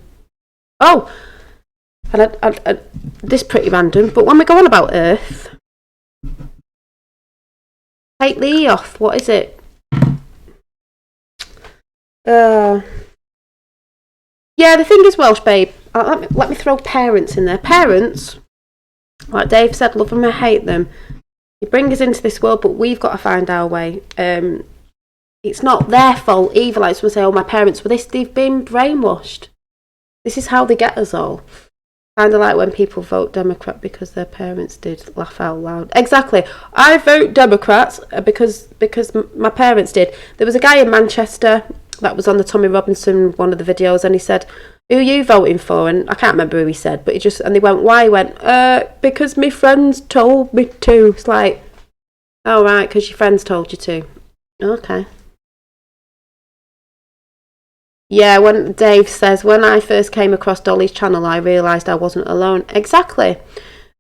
this is pretty random, but when we go on about Earth, take the E off. What is it? Yeah, the thing is, Welsh babe, let me throw parents in there. Parents, like Dave said, love them or hate them, you bring us into this world, but we've got to find our way. It's not their fault either. Like someone say, oh, my parents were this. They've been brainwashed. This is how they get us all. Kind of like when people vote Democrat because their parents did. Laugh out loud. Exactly. I vote Democrats because my parents did. There was a guy in Manchester that was on the Tommy Robinson one of the videos, and he said, who are you voting for? And I can't remember who he said, but and they went, why? He went, because my friends told me to. It's like, oh right, because your friends told you to. Okay. Yeah, when Dave says, when I first came across Dolly's channel, I realised I wasn't alone. Exactly.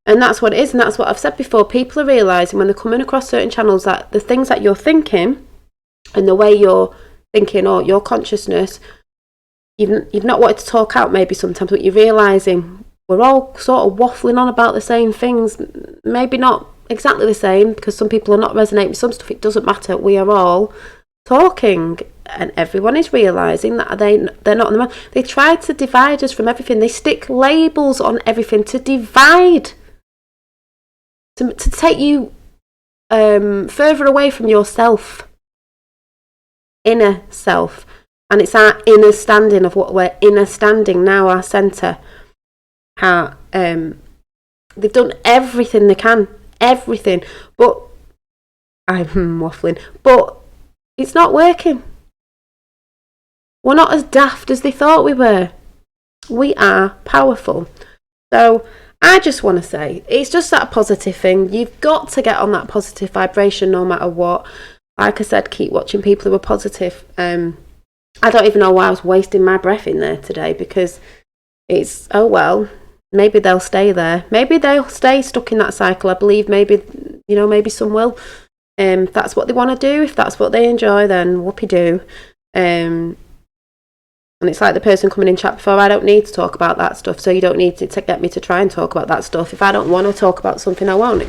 And that's what it is, and that's what I've said before. People are realising when they're coming across certain channels that the things that you're thinking and the way you're thinking or your consciousness, you've not wanted to talk out maybe sometimes, but you're realising we're all sort of waffling on about the same things. Maybe not exactly the same, because some people are not resonating with some stuff. It doesn't matter. We are all talking, and everyone is realising that they're not on the man. They try to divide us from everything. They stick labels on everything to divide, to take you further away from yourself, inner self. And it's our inner standing of what we're inner standing now, our centre. How they've done everything they can, everything, but I'm waffling, but it's not working. We're not as daft as they thought we were. We are powerful. So I just want to say, it's just that positive thing. You've got to get on that positive vibration no matter what. Like I said, keep watching people who are positive. I don't even know why I was wasting my breath in there today, because it's, oh well, maybe they'll stay there. Maybe they'll stay stuck in that cycle. I believe maybe some will. If that's what they want to do, if that's what they enjoy, then whoopee-doo. And it's like the person coming in chat before, I don't need to talk about that stuff, so you don't need to get me to try and talk about that stuff. If I don't want to talk about something, I won't.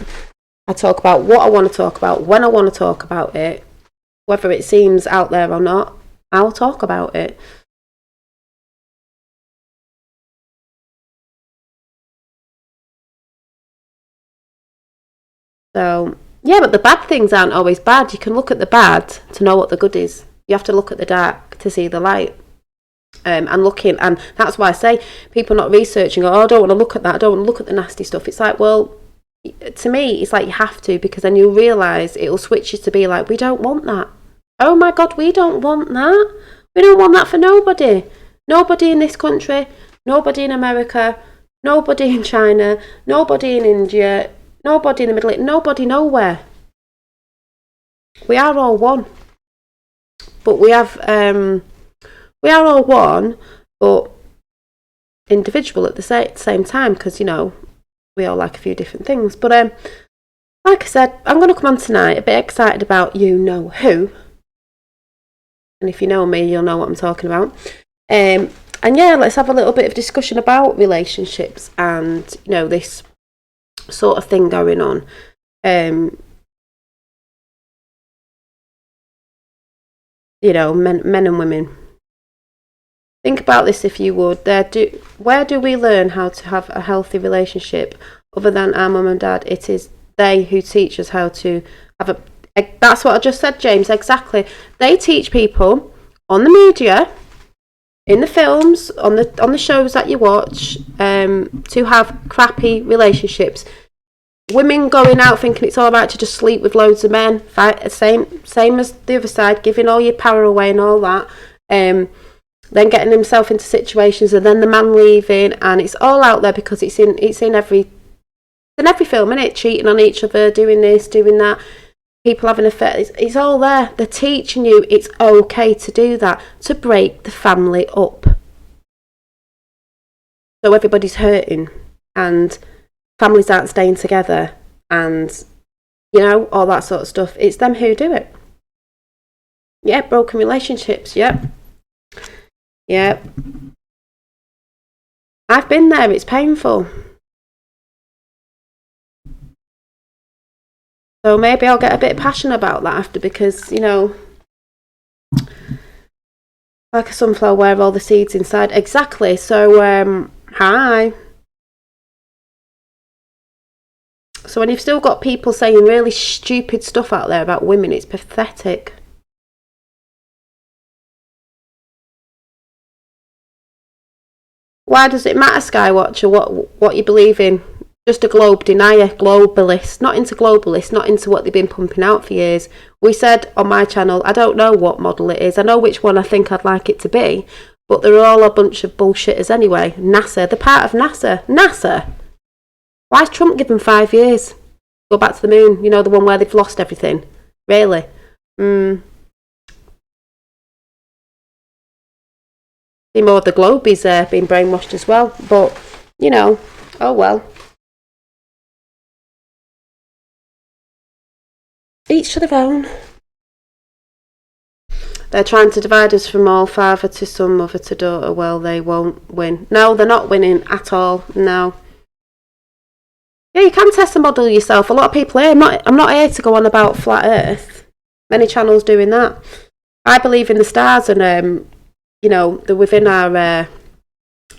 I talk about what I want to talk about, when I want to talk about it. Whether it seems out there or not, I'll talk about it. So, yeah, but the bad things aren't always bad. You can look at the bad to know what the good is. You have to look at the dark to see the light. And that's why I say people not researching, oh, I don't want to look at that, I don't want to look at the nasty stuff. It's like, well, to me, it's like you have to, because then you'll realise it'll switch you to be like, we don't want that. Oh my God, we don't want that. We don't want that for nobody. Nobody in this country, nobody in America, nobody in China, nobody in India, nobody in the Middle East, nobody nowhere. We are all one. But we are all one, but individual at the same time, because, we all like a few different things. But like I said, I'm going to come on tonight a bit excited about you know who. And if you know me, you'll know what I'm talking about. And yeah, let's have a little bit of discussion about relationships and, you know, this sort of thing going on. You know, men and women. Think about this if you would. Where do we learn how to have a healthy relationship other than our mum and dad? It is they who teach us how to have a... That's what I just said, James, exactly. They teach people on the media, in the films, on the shows that you watch, to have crappy relationships. Women going out thinking it's all right to just sleep with loads of men, same as the other side, giving all your power away and all that. Then getting himself into situations and then the man leaving, and it's all out there because it's in every film, isn't it? Cheating on each other, doing this, doing that, people having affairs. It's all there. They're teaching you it's okay to do that, to break the family up. So everybody's hurting and families aren't staying together and, you know, all that sort of stuff. It's them who do it. Yeah, broken relationships, yep. Yeah. I've been there, it's painful. So maybe I'll get a bit passionate about that after, because, you know, like a sunflower, where all the seeds inside. Exactly. So, hi. So when you've still got people saying really stupid stuff out there about women, it's pathetic. Why does it matter, Skywatcher, what you believe in? Just a globe denier, globalist, not into globalists, not into what they've been pumping out for years. We said on my channel, I don't know what model it is. I know which one I think I'd like it to be, but they're all a bunch of bullshitters anyway. NASA, they're part of NASA. NASA? Why is Trump given 5 years? Go back to the moon, you know, the one where they've lost everything. Really? See more of the globe is being brainwashed as well, but, you know, oh well. Each to their own. They're trying to divide us from all father to son, mother to daughter. Well, they won't win. No, they're not winning at all. No. Yeah, you can test and model yourself. A lot of people here. I'm not here to go on about flat Earth. Many channels doing that. I believe in the stars, and you know, they're within our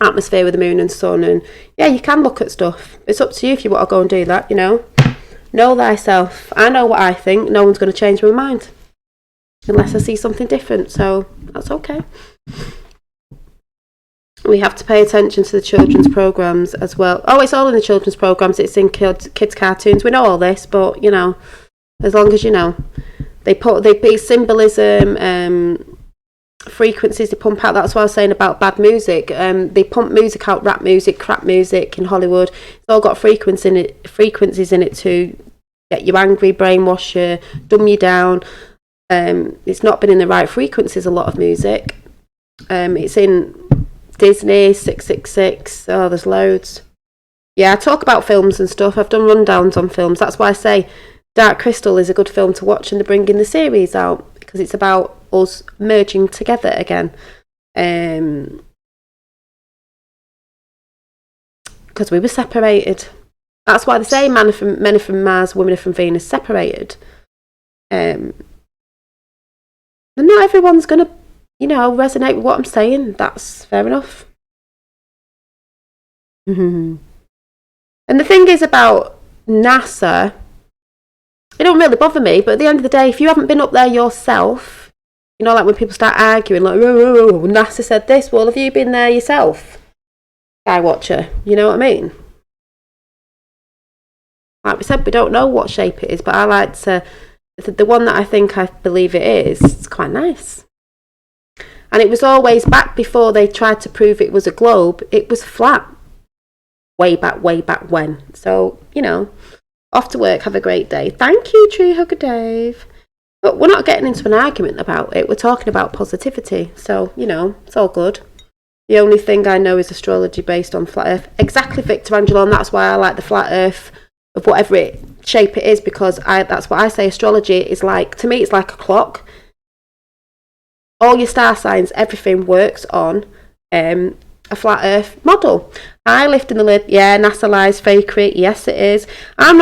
atmosphere with the moon and sun. And yeah, you can look at stuff. It's up to you if you want to go and do that. You know. Know thyself. I know what I think. No one's going to change my mind unless I see something different. So that's okay. We have to pay attention to the children's programs as well. Oh, it's all in the children's programs. It's in kids' cartoons. We know all this, but you know, as long as you know, they put symbolism, frequencies they pump out. That's what I was saying about bad music. They pump music out, rap music, crap music in Hollywood. It's all got frequencies in it to get you angry, brainwash you, dumb you down. It's not been in the right frequencies, a lot of music. It's in Disney, 666. Oh, there's loads. Yeah, I talk about films and stuff. I've done rundowns on films. That's why I say Dark Crystal is a good film to watch, and they're bringing the series out because it's about us merging together again. Because we were separated. That's why they say men are from Mars, women are from Venus, separated. And not everyone's going to, you know, resonate with what I'm saying. That's fair enough. And the thing is about NASA, it don't really bother me, but at the end of the day, if you haven't been up there yourself, you know, like when people start arguing, like, oh, NASA said this, well, have you been there yourself? Skywatcher, you know what I mean? Like we said, we don't know what shape it is, but I like to, the one that I believe it is, it's quite nice. And it was always back before they tried to prove it was a globe, it was flat. Way back when. So, you know, off to work, have a great day. Thank you, Tree Hugger Dave. But we're not getting into an argument about it. We're talking about positivity. So, you know, it's all good. The only thing I know is astrology based on flat earth. Exactly, Victor Angelo, and that's why I like the flat earth of whatever shape it is, because that's what I say. Astrology is like, to me, it's like a clock. All your star signs, everything works on a flat Earth model. I lift in the lid. Yeah, NASA lies, fakery. Yes, it is. I'm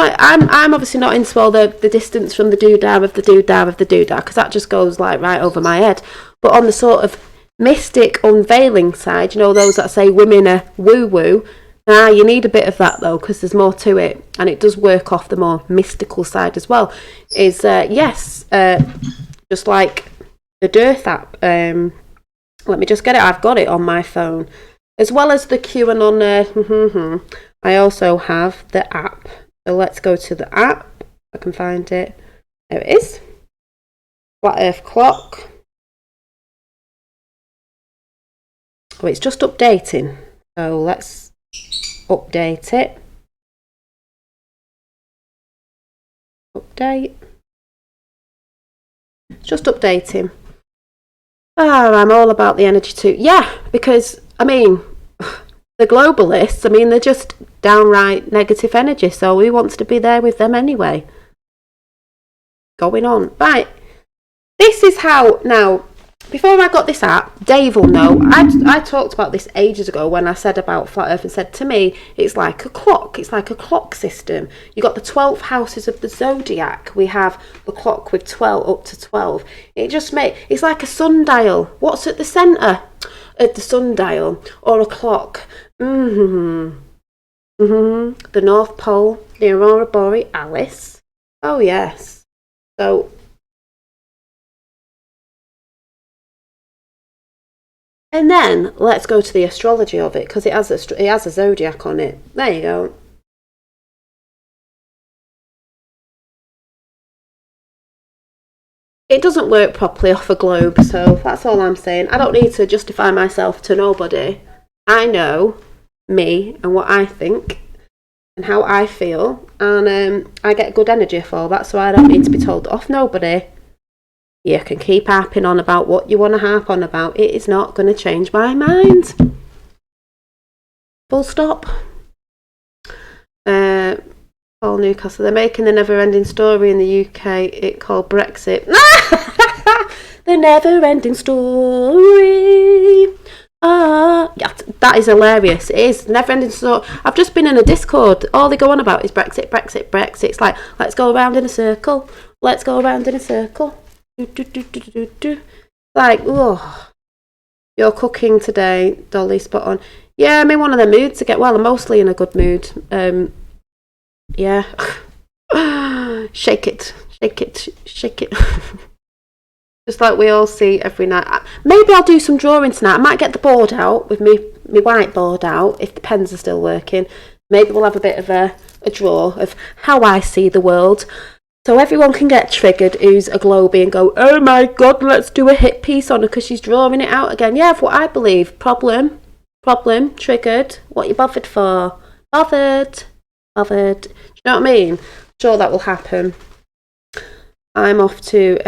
obviously not into all the distance from the doodah of the doodah of the doodah, because that just goes like right over my head. But on the sort of mystic unveiling side, you know, those that say women are woo woo. You need a bit of that though, because there's more to it, and it does work off the more mystical side as well. Is just like the Dearth app. Let me just get it. I've got it on my phone. As well as the QAnon, I also have the app. So let's go to the app. I can find it. There it is. Flat Earth clock. Oh, it's just updating. So let's update it. Update. It's just updating. I'm all about the energy too. Yeah, because, I mean, the globalists, I mean, they're just downright negative energy, so who wants to be there with them anyway? Going on. Right. This is how, now, before I got this app, Dave will know, I talked about this ages ago when I said about Flat Earth and said, to me, it's like a clock. It's like a clock system. You got the 12 houses of the zodiac. We have the clock with 12 up to 12. It's like a sundial. What's at the centre of the sundial? Or a clock? The North Pole, the Aurora Borealis. Oh, yes. So, and then let's go to the astrology of it, because it has a zodiac on it. There you go. It doesn't work properly off a globe, so that's all I'm saying. I don't need to justify myself to nobody. I know me and what I think and how I feel, and I get good energy for that, so I don't need to be told off nobody. You can keep harping on about what you want to harp on about. It is not going to change my mind. Full stop. Paul Newcastle. They're making the never-ending story in the UK. It called Brexit. The never-ending story. Yeah, that is hilarious. It is never-ending story. I've just been in a Discord. All they go on about is Brexit, Brexit, Brexit. It's like, let's go around in a circle. Let's go around in a circle. Like, oh, you're cooking today, Dolly, spot on. Yeah, I'm in one of the moods to get well. I'm mostly in a good mood. Yeah. Shake it, shake it, shake it. Just like we all see every night. Maybe I'll do some drawing tonight. I might get the board out with me whiteboard out if the pens are still working. Maybe we'll have a bit of a draw of how I see the world. So everyone can get triggered who's a globie and go, oh my God, let's do a hit piece on her because she's drawing it out again. Yeah, for what I believe. Problem, triggered. What you bothered for? Bothered. Do you know what I mean? Sure, that will happen. I'm off to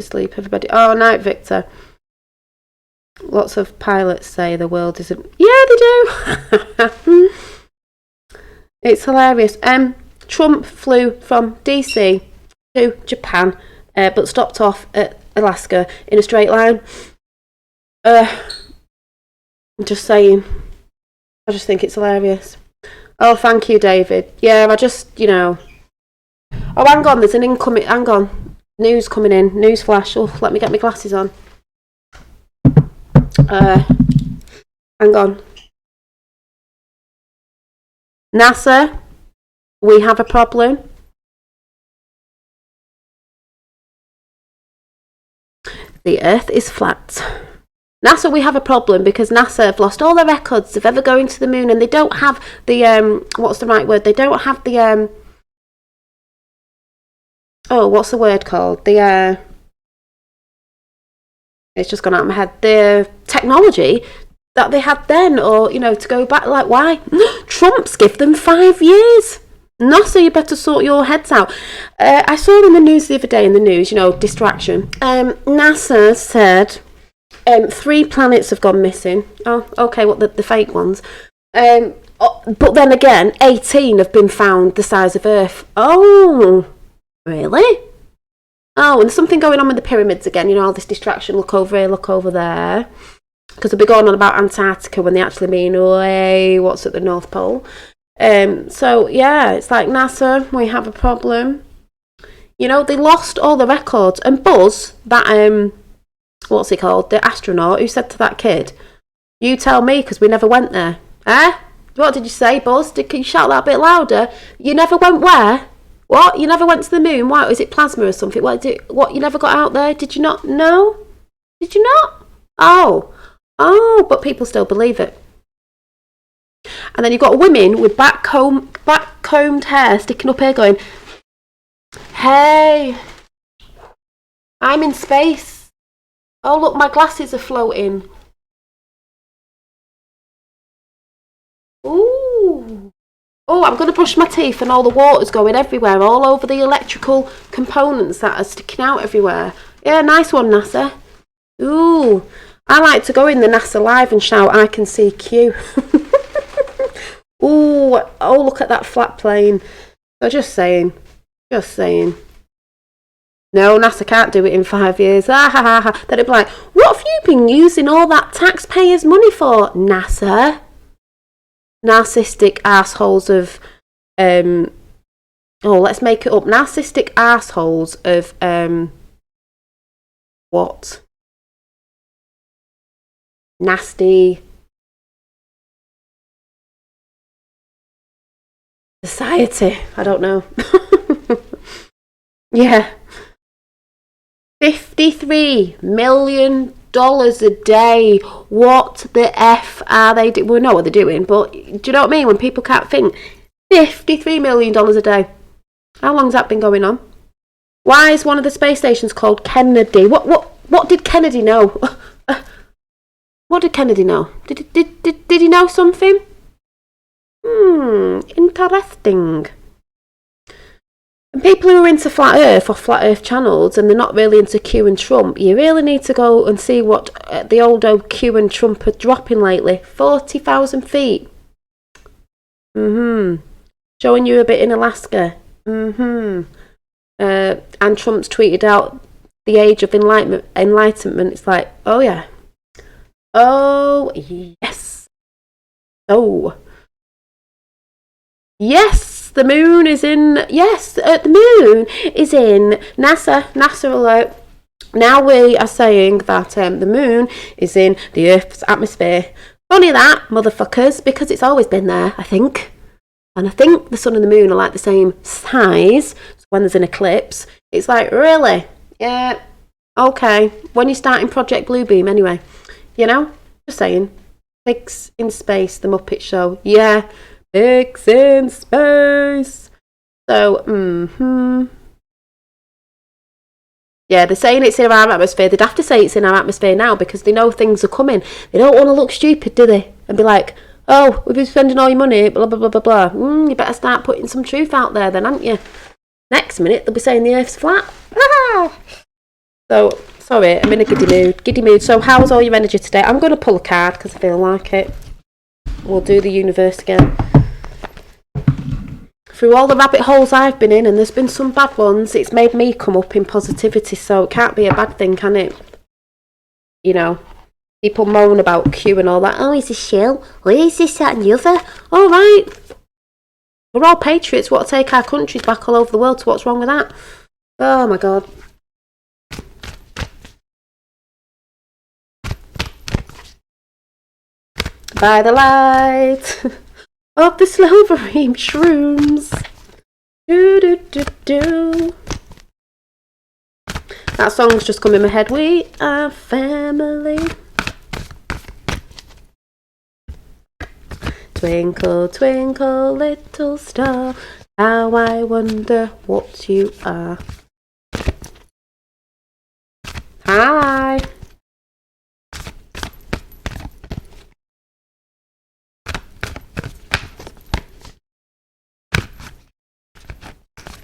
sleep, everybody. Oh, night, Victor. Lots of pilots say the world isn't... Yeah, they do. It's hilarious. Trump flew from DC to Japan, but stopped off at Alaska in a straight line. I'm just saying. I just think it's hilarious. Oh, thank you, David. Yeah, I just, Oh, hang on. There's an incoming... Hang on. News coming in. News flash. Oh, let me get my glasses on. Hang on. NASA... We have a problem. The Earth is flat. NASA, we have a problem because NASA have lost all their records of ever going to the moon, and they don't have the what's the right word? They don't have the oh, what's the word called? The it's just gone out of my head. The technology that they had then, or to go back. Like, why? Trump's give them 5 years. NASA, you better sort your heads out. I saw in the news the other day, distraction. NASA said 3 planets have gone missing. Oh, okay, what, the fake ones. But then again, 18 have been found the size of Earth. Oh, really? Oh, and there's something going on with the pyramids again. All this distraction, look over here, look over there. because they'll be going on about Antarctica when they actually mean, hey, what's at the North Pole? So, yeah, it's like, NASA, we have a problem. You know, they lost all the records. And Buzz, that, what's he called? The astronaut who said to that kid, you tell me, because we never went there. Eh? What did you say, Buzz? Can you shout that a bit louder? You never went where? What? You never went to the moon? Why? Is it plasma or something? What, you never got out there? Did you not know? Did you not? Oh, but people still believe it. And then you've got women with back-combed hair sticking up here going, hey, I'm in space. Oh, look, my glasses are floating. Ooh. Oh, I'm going to brush my teeth and all the water's going everywhere, all over the electrical components that are sticking out everywhere. Yeah, nice one, NASA. Ooh, I like to go in the NASA Live and shout, I can see Q. Ooh, oh, look at that flat plane. So just saying. No, NASA can't do it in 5 years. Ah, ha, ha, ha. Then it'd be like, what have you been using all that taxpayers' money for, NASA? Narcissistic assholes of, let's make it up. Narcissistic assholes of, what? Nasty society. I don't know. Yeah. $53 million a day. What the F are they doing? We know what they're doing, but do you know what I mean? When people can't think, $53 million a day. How long's that been going on? Why is one of the space stations called Kennedy? What did Kennedy know? What did Kennedy know? Did he know something? Interesting. And people who are into Flat Earth or Flat Earth channels and they're not really into Q and Trump, you really need to go and see what the old Q and Trump are dropping lately. 40,000 feet. Showing you a bit in Alaska. And Trump's tweeted out the age of enlightenment. It's like, oh yeah. Oh yes. Oh. Yes. The moon is in. Yes, the moon is in. NASA alert. Now we are saying that the moon is in the Earth's atmosphere. Funny that, motherfuckers, because it's always been there, I think. And I think the sun and the moon are like the same size. So when there's an eclipse, it's like, really? Yeah, okay. When you're starting Project Bluebeam, anyway. You know? Just saying. Pigs in Space, the Muppet Show. Yeah. Pigs in space. So, yeah, they're saying it's in our atmosphere. They'd have to say it's in our atmosphere now because they know things are coming. They don't want to look stupid, do they? And be like, oh, we've been spending all your money, blah, blah, blah, blah, blah. You better start putting some truth out there then, haven't you? Next minute, they'll be saying the Earth's flat. So, sorry, I'm in a giddy mood. So, how's all your energy today? I'm going to pull a card because I feel like it. We'll do the universe again. Through all the rabbit holes I've been in, and there's been some bad ones, it's made me come up in positivity, so it can't be a bad thing, can it? You know, people moan about Q and all that. Oh, he's a shill. Oh, he's this, that and the other. All right. We're all patriots. Want to take our countries back all over the world, so what's wrong with that? Oh, my God. By the light of the silvery shrooms. Do, do, do, do. That song's just come in my head. We are family. Twinkle, twinkle, little star, how I wonder what you are. Hi.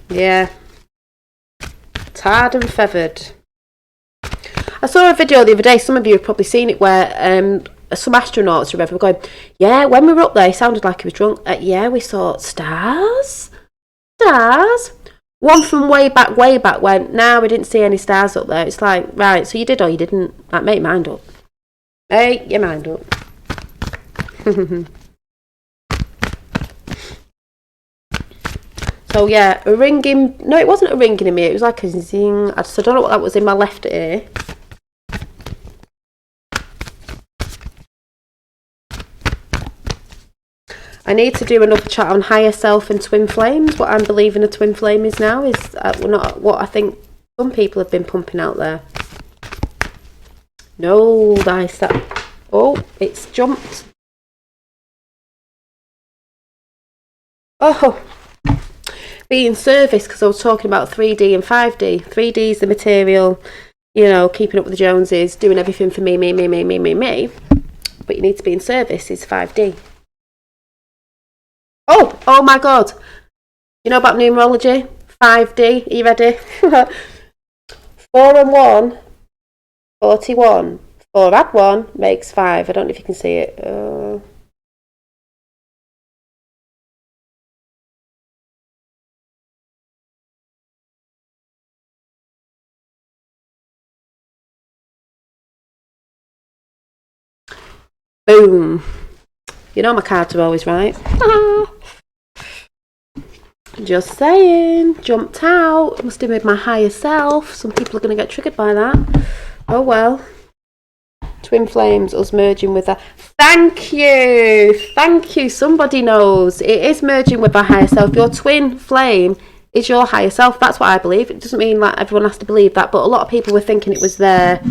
Yeah. Tarred and feathered. I saw a video the other day, some of you have probably seen it, where some astronauts or whatever were going, yeah, when we were up there, he sounded like he was drunk. Yeah, we saw stars. Stars. One from way back went, nah, we didn't see any stars up there. It's like, right, so you did or you didn't? Like, make your mind up. Hey, your mind up. So yeah, a ringing. No, it wasn't a ringing in me. It was like a zing. I just don't know what that was in my left ear. I need to do another chat on higher self and twin flames. What I'm believing a twin flame is now is not what I think some people have been pumping out there. No dice that. Oh, it's jumped. Oh, being service, because I was talking about 3D and 5D. 3D is the material, you know, keeping up with the Joneses, doing everything for me. But you need to be in service is 5D. Oh my God. You know about numerology? 5D, are you ready? 4 and 1, 41. 4 add 1 makes 5. I don't know if you can see it. Boom. You know my cards are always right. Just saying. Jumped out. Must have been my higher self. Some people are going to get triggered by that. Oh well. Twin flames, us merging with that. Thank you. Thank you. Somebody knows. It is merging with our higher self. Your twin flame is your higher self. That's what I believe. It doesn't mean that everyone has to believe that, but a lot of people were thinking it was their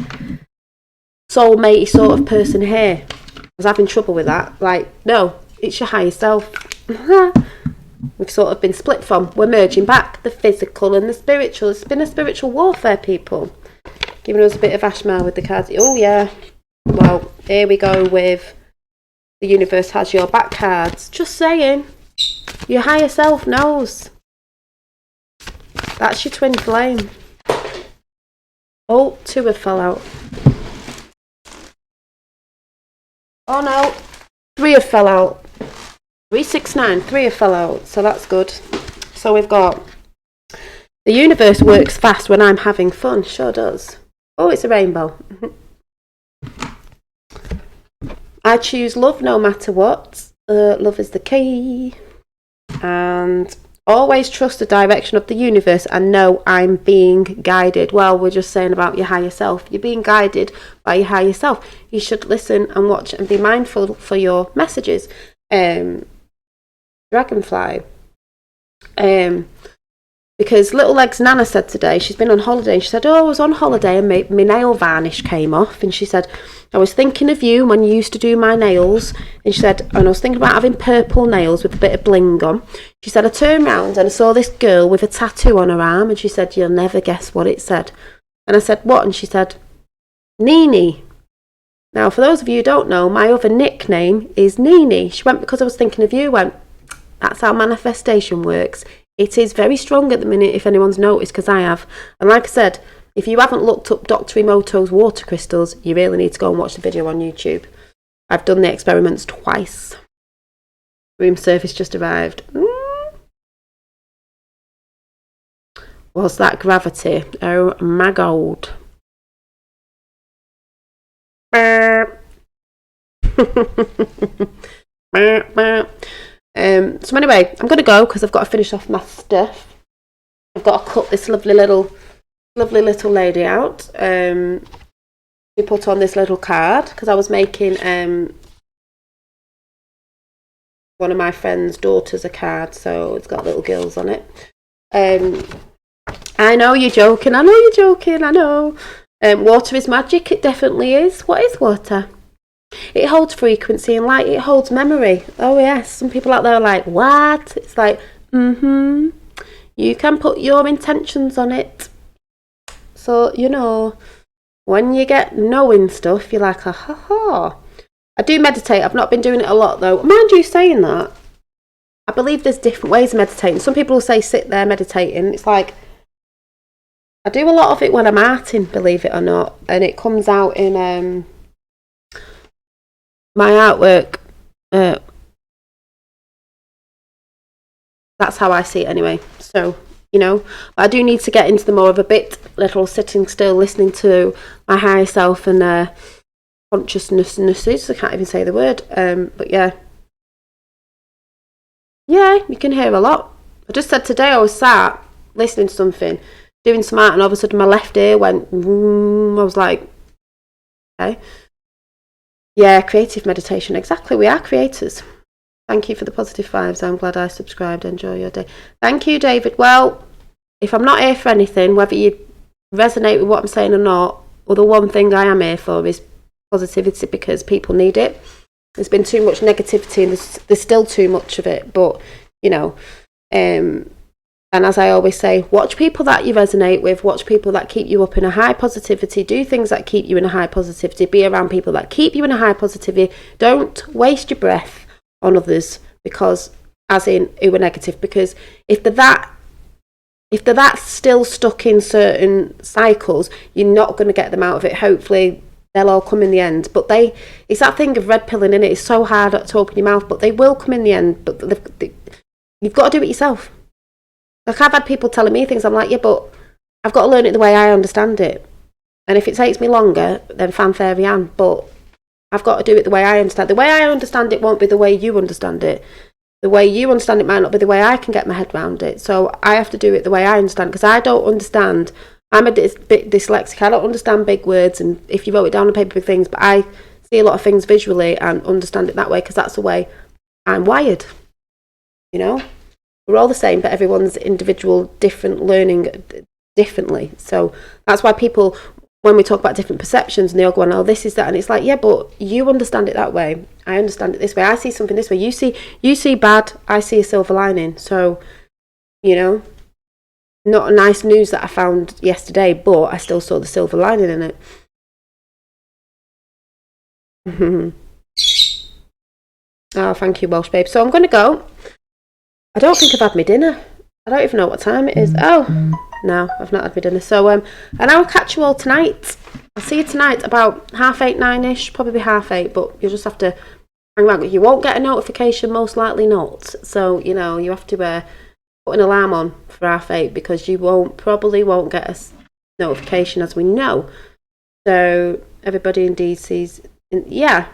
soulmate sort of person here. I was having trouble with that. Like, no, it's your higher self. We've sort of been split from. We're merging back the physical and the spiritual. It's been a spiritual warfare, people. Giving us a bit of Ashmar with the cards. Oh, yeah. Well, here we go with the universe has your back cards. Just saying. Your higher self knows. That's your twin flame. Oh, 2 have fell out. Oh, no. 3 have fell out. 3, 6, 9. 3 have fell out. So that's good. So we've got the universe works fast when I'm having fun. Sure does. Oh, it's a rainbow. I choose love no matter what. Love is the key. And always trust the direction of the universe and know I'm being guided. Well, we're just saying about your higher self. You're being guided by your higher self. You should listen and watch and be mindful for your messages. Dragonfly. Because Little Legs Nana said today, she's been on holiday, and she said, I was on holiday and my nail varnish came off. And she said, I was thinking of you when you used to do my nails. And she said, and I was thinking about having purple nails with a bit of bling on. She said, I turned round and I saw this girl with a tattoo on her arm. And she said, you'll never guess what it said. And I said, what? And she said, Nini. Now, for those of you who don't know, my other nickname is Nini. She went, because I was thinking of you, went, that's how manifestation works. It is very strong at the minute, if anyone's noticed, because I have. And like I said, if you haven't looked up Dr. Emoto's water crystals, you really need to go and watch the video on YouTube. I've done the experiments twice. Room service just arrived. Was that gravity? Oh my God. So anyway, I'm going to go because I've got to finish off my stuff. I've got to cut this lovely little lady out. We put on this little card because I was making one of my friend's daughters a card, so it's got little girls on it. I know you're joking. I know. Water is magic. It definitely is. What is water? It holds frequency and light. It holds memory. Oh yes. Some people out there are like, what? It's like, you can put your intentions on it. So, you know, when you get knowing stuff, you're like, ha. I do meditate. I've not been doing it a lot though. Mind you saying that, I believe there's different ways of meditating. Some people will say sit there meditating. It's like, I do a lot of it when I'm arting, believe it or not. And it comes out in my artwork. That's how I see it anyway. So, you know, I do need to get into the more of a little sitting still, listening to my higher self and consciousnesses. I can't even say the word. But yeah, you can hear a lot. I just said today I was sat listening to something, doing some art, and all of a sudden my left ear went. I was like, okay, yeah, creative meditation. Exactly, we are creators. Thank you for the positive vibes. I'm glad I subscribed. Enjoy your day. Thank you, David. Well, if I'm not here for anything, whether you resonate with what I'm saying or not, or the one thing I am here for is positivity, because people need it. There's been too much negativity, and there's still too much of it. But, you know, and as I always say, watch people that you resonate with, watch people that keep you up in a high positivity, do things that keep you in a high positivity, be around people that keep you in a high positivity. Don't waste your breath on others, because, as in, who are negative, because if they're that still stuck in certain cycles, you're not going to get them out of it. Hopefully they'll all come in the end, but it's that thing of red pilling, in it. It's so hard to open your mouth, but they will come in the end. But you've got to do it yourself. Like, I've had people telling me things, I'm like, yeah, but I've got to learn it the way I understand it, and if it takes me longer, then fanfare Ann, but I've got to do it the way I understand. The way I understand it won't be the way you understand it. The way you understand it might not be the way I can get my head around it. So I have to do it the way I understand, because I don't understand. I'm a bit dyslexic. I don't understand big words, and if you wrote it down on paper, big things, but I see a lot of things visually and understand it that way, because that's the way I'm wired. You know? We're all the same, but everyone's individual, different, learning differently. So that's why people, when we talk about different perceptions, and they all go on, oh, this is that, and it's like, yeah, but you understand it that way. I understand it this way. I see something this way. You see bad. I see a silver lining. So, you know, not a nice news that I found yesterday, but I still saw the silver lining in it. Oh, thank you, Welsh babe. So I'm going to go. I don't think I've had my dinner. I don't even know what time it is. Oh, no, I've not had my dinner. So, and I will catch you all tonight. I'll see you tonight about 8:30, 9ish, probably 8:30, but you'll just have to hang around. You won't get a notification, most likely not. So, you know, you have to put an alarm on for 8:30, because you probably won't get a notification, as we know. So, everybody indeed sees, yeah.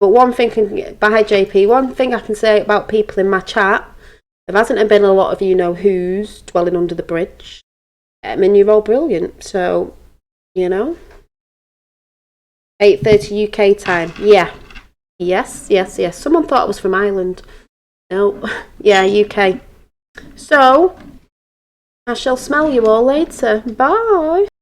But one thing, bye JP, one thing I can say about people in my chat, there hasn't been a lot of you know who's dwelling under the bridge. I mean, you're all brilliant, so, you know. 8:30 UK time, yeah. Yes. Someone thought I was from Ireland. No, yeah, UK. So, I shall smell you all later. Bye.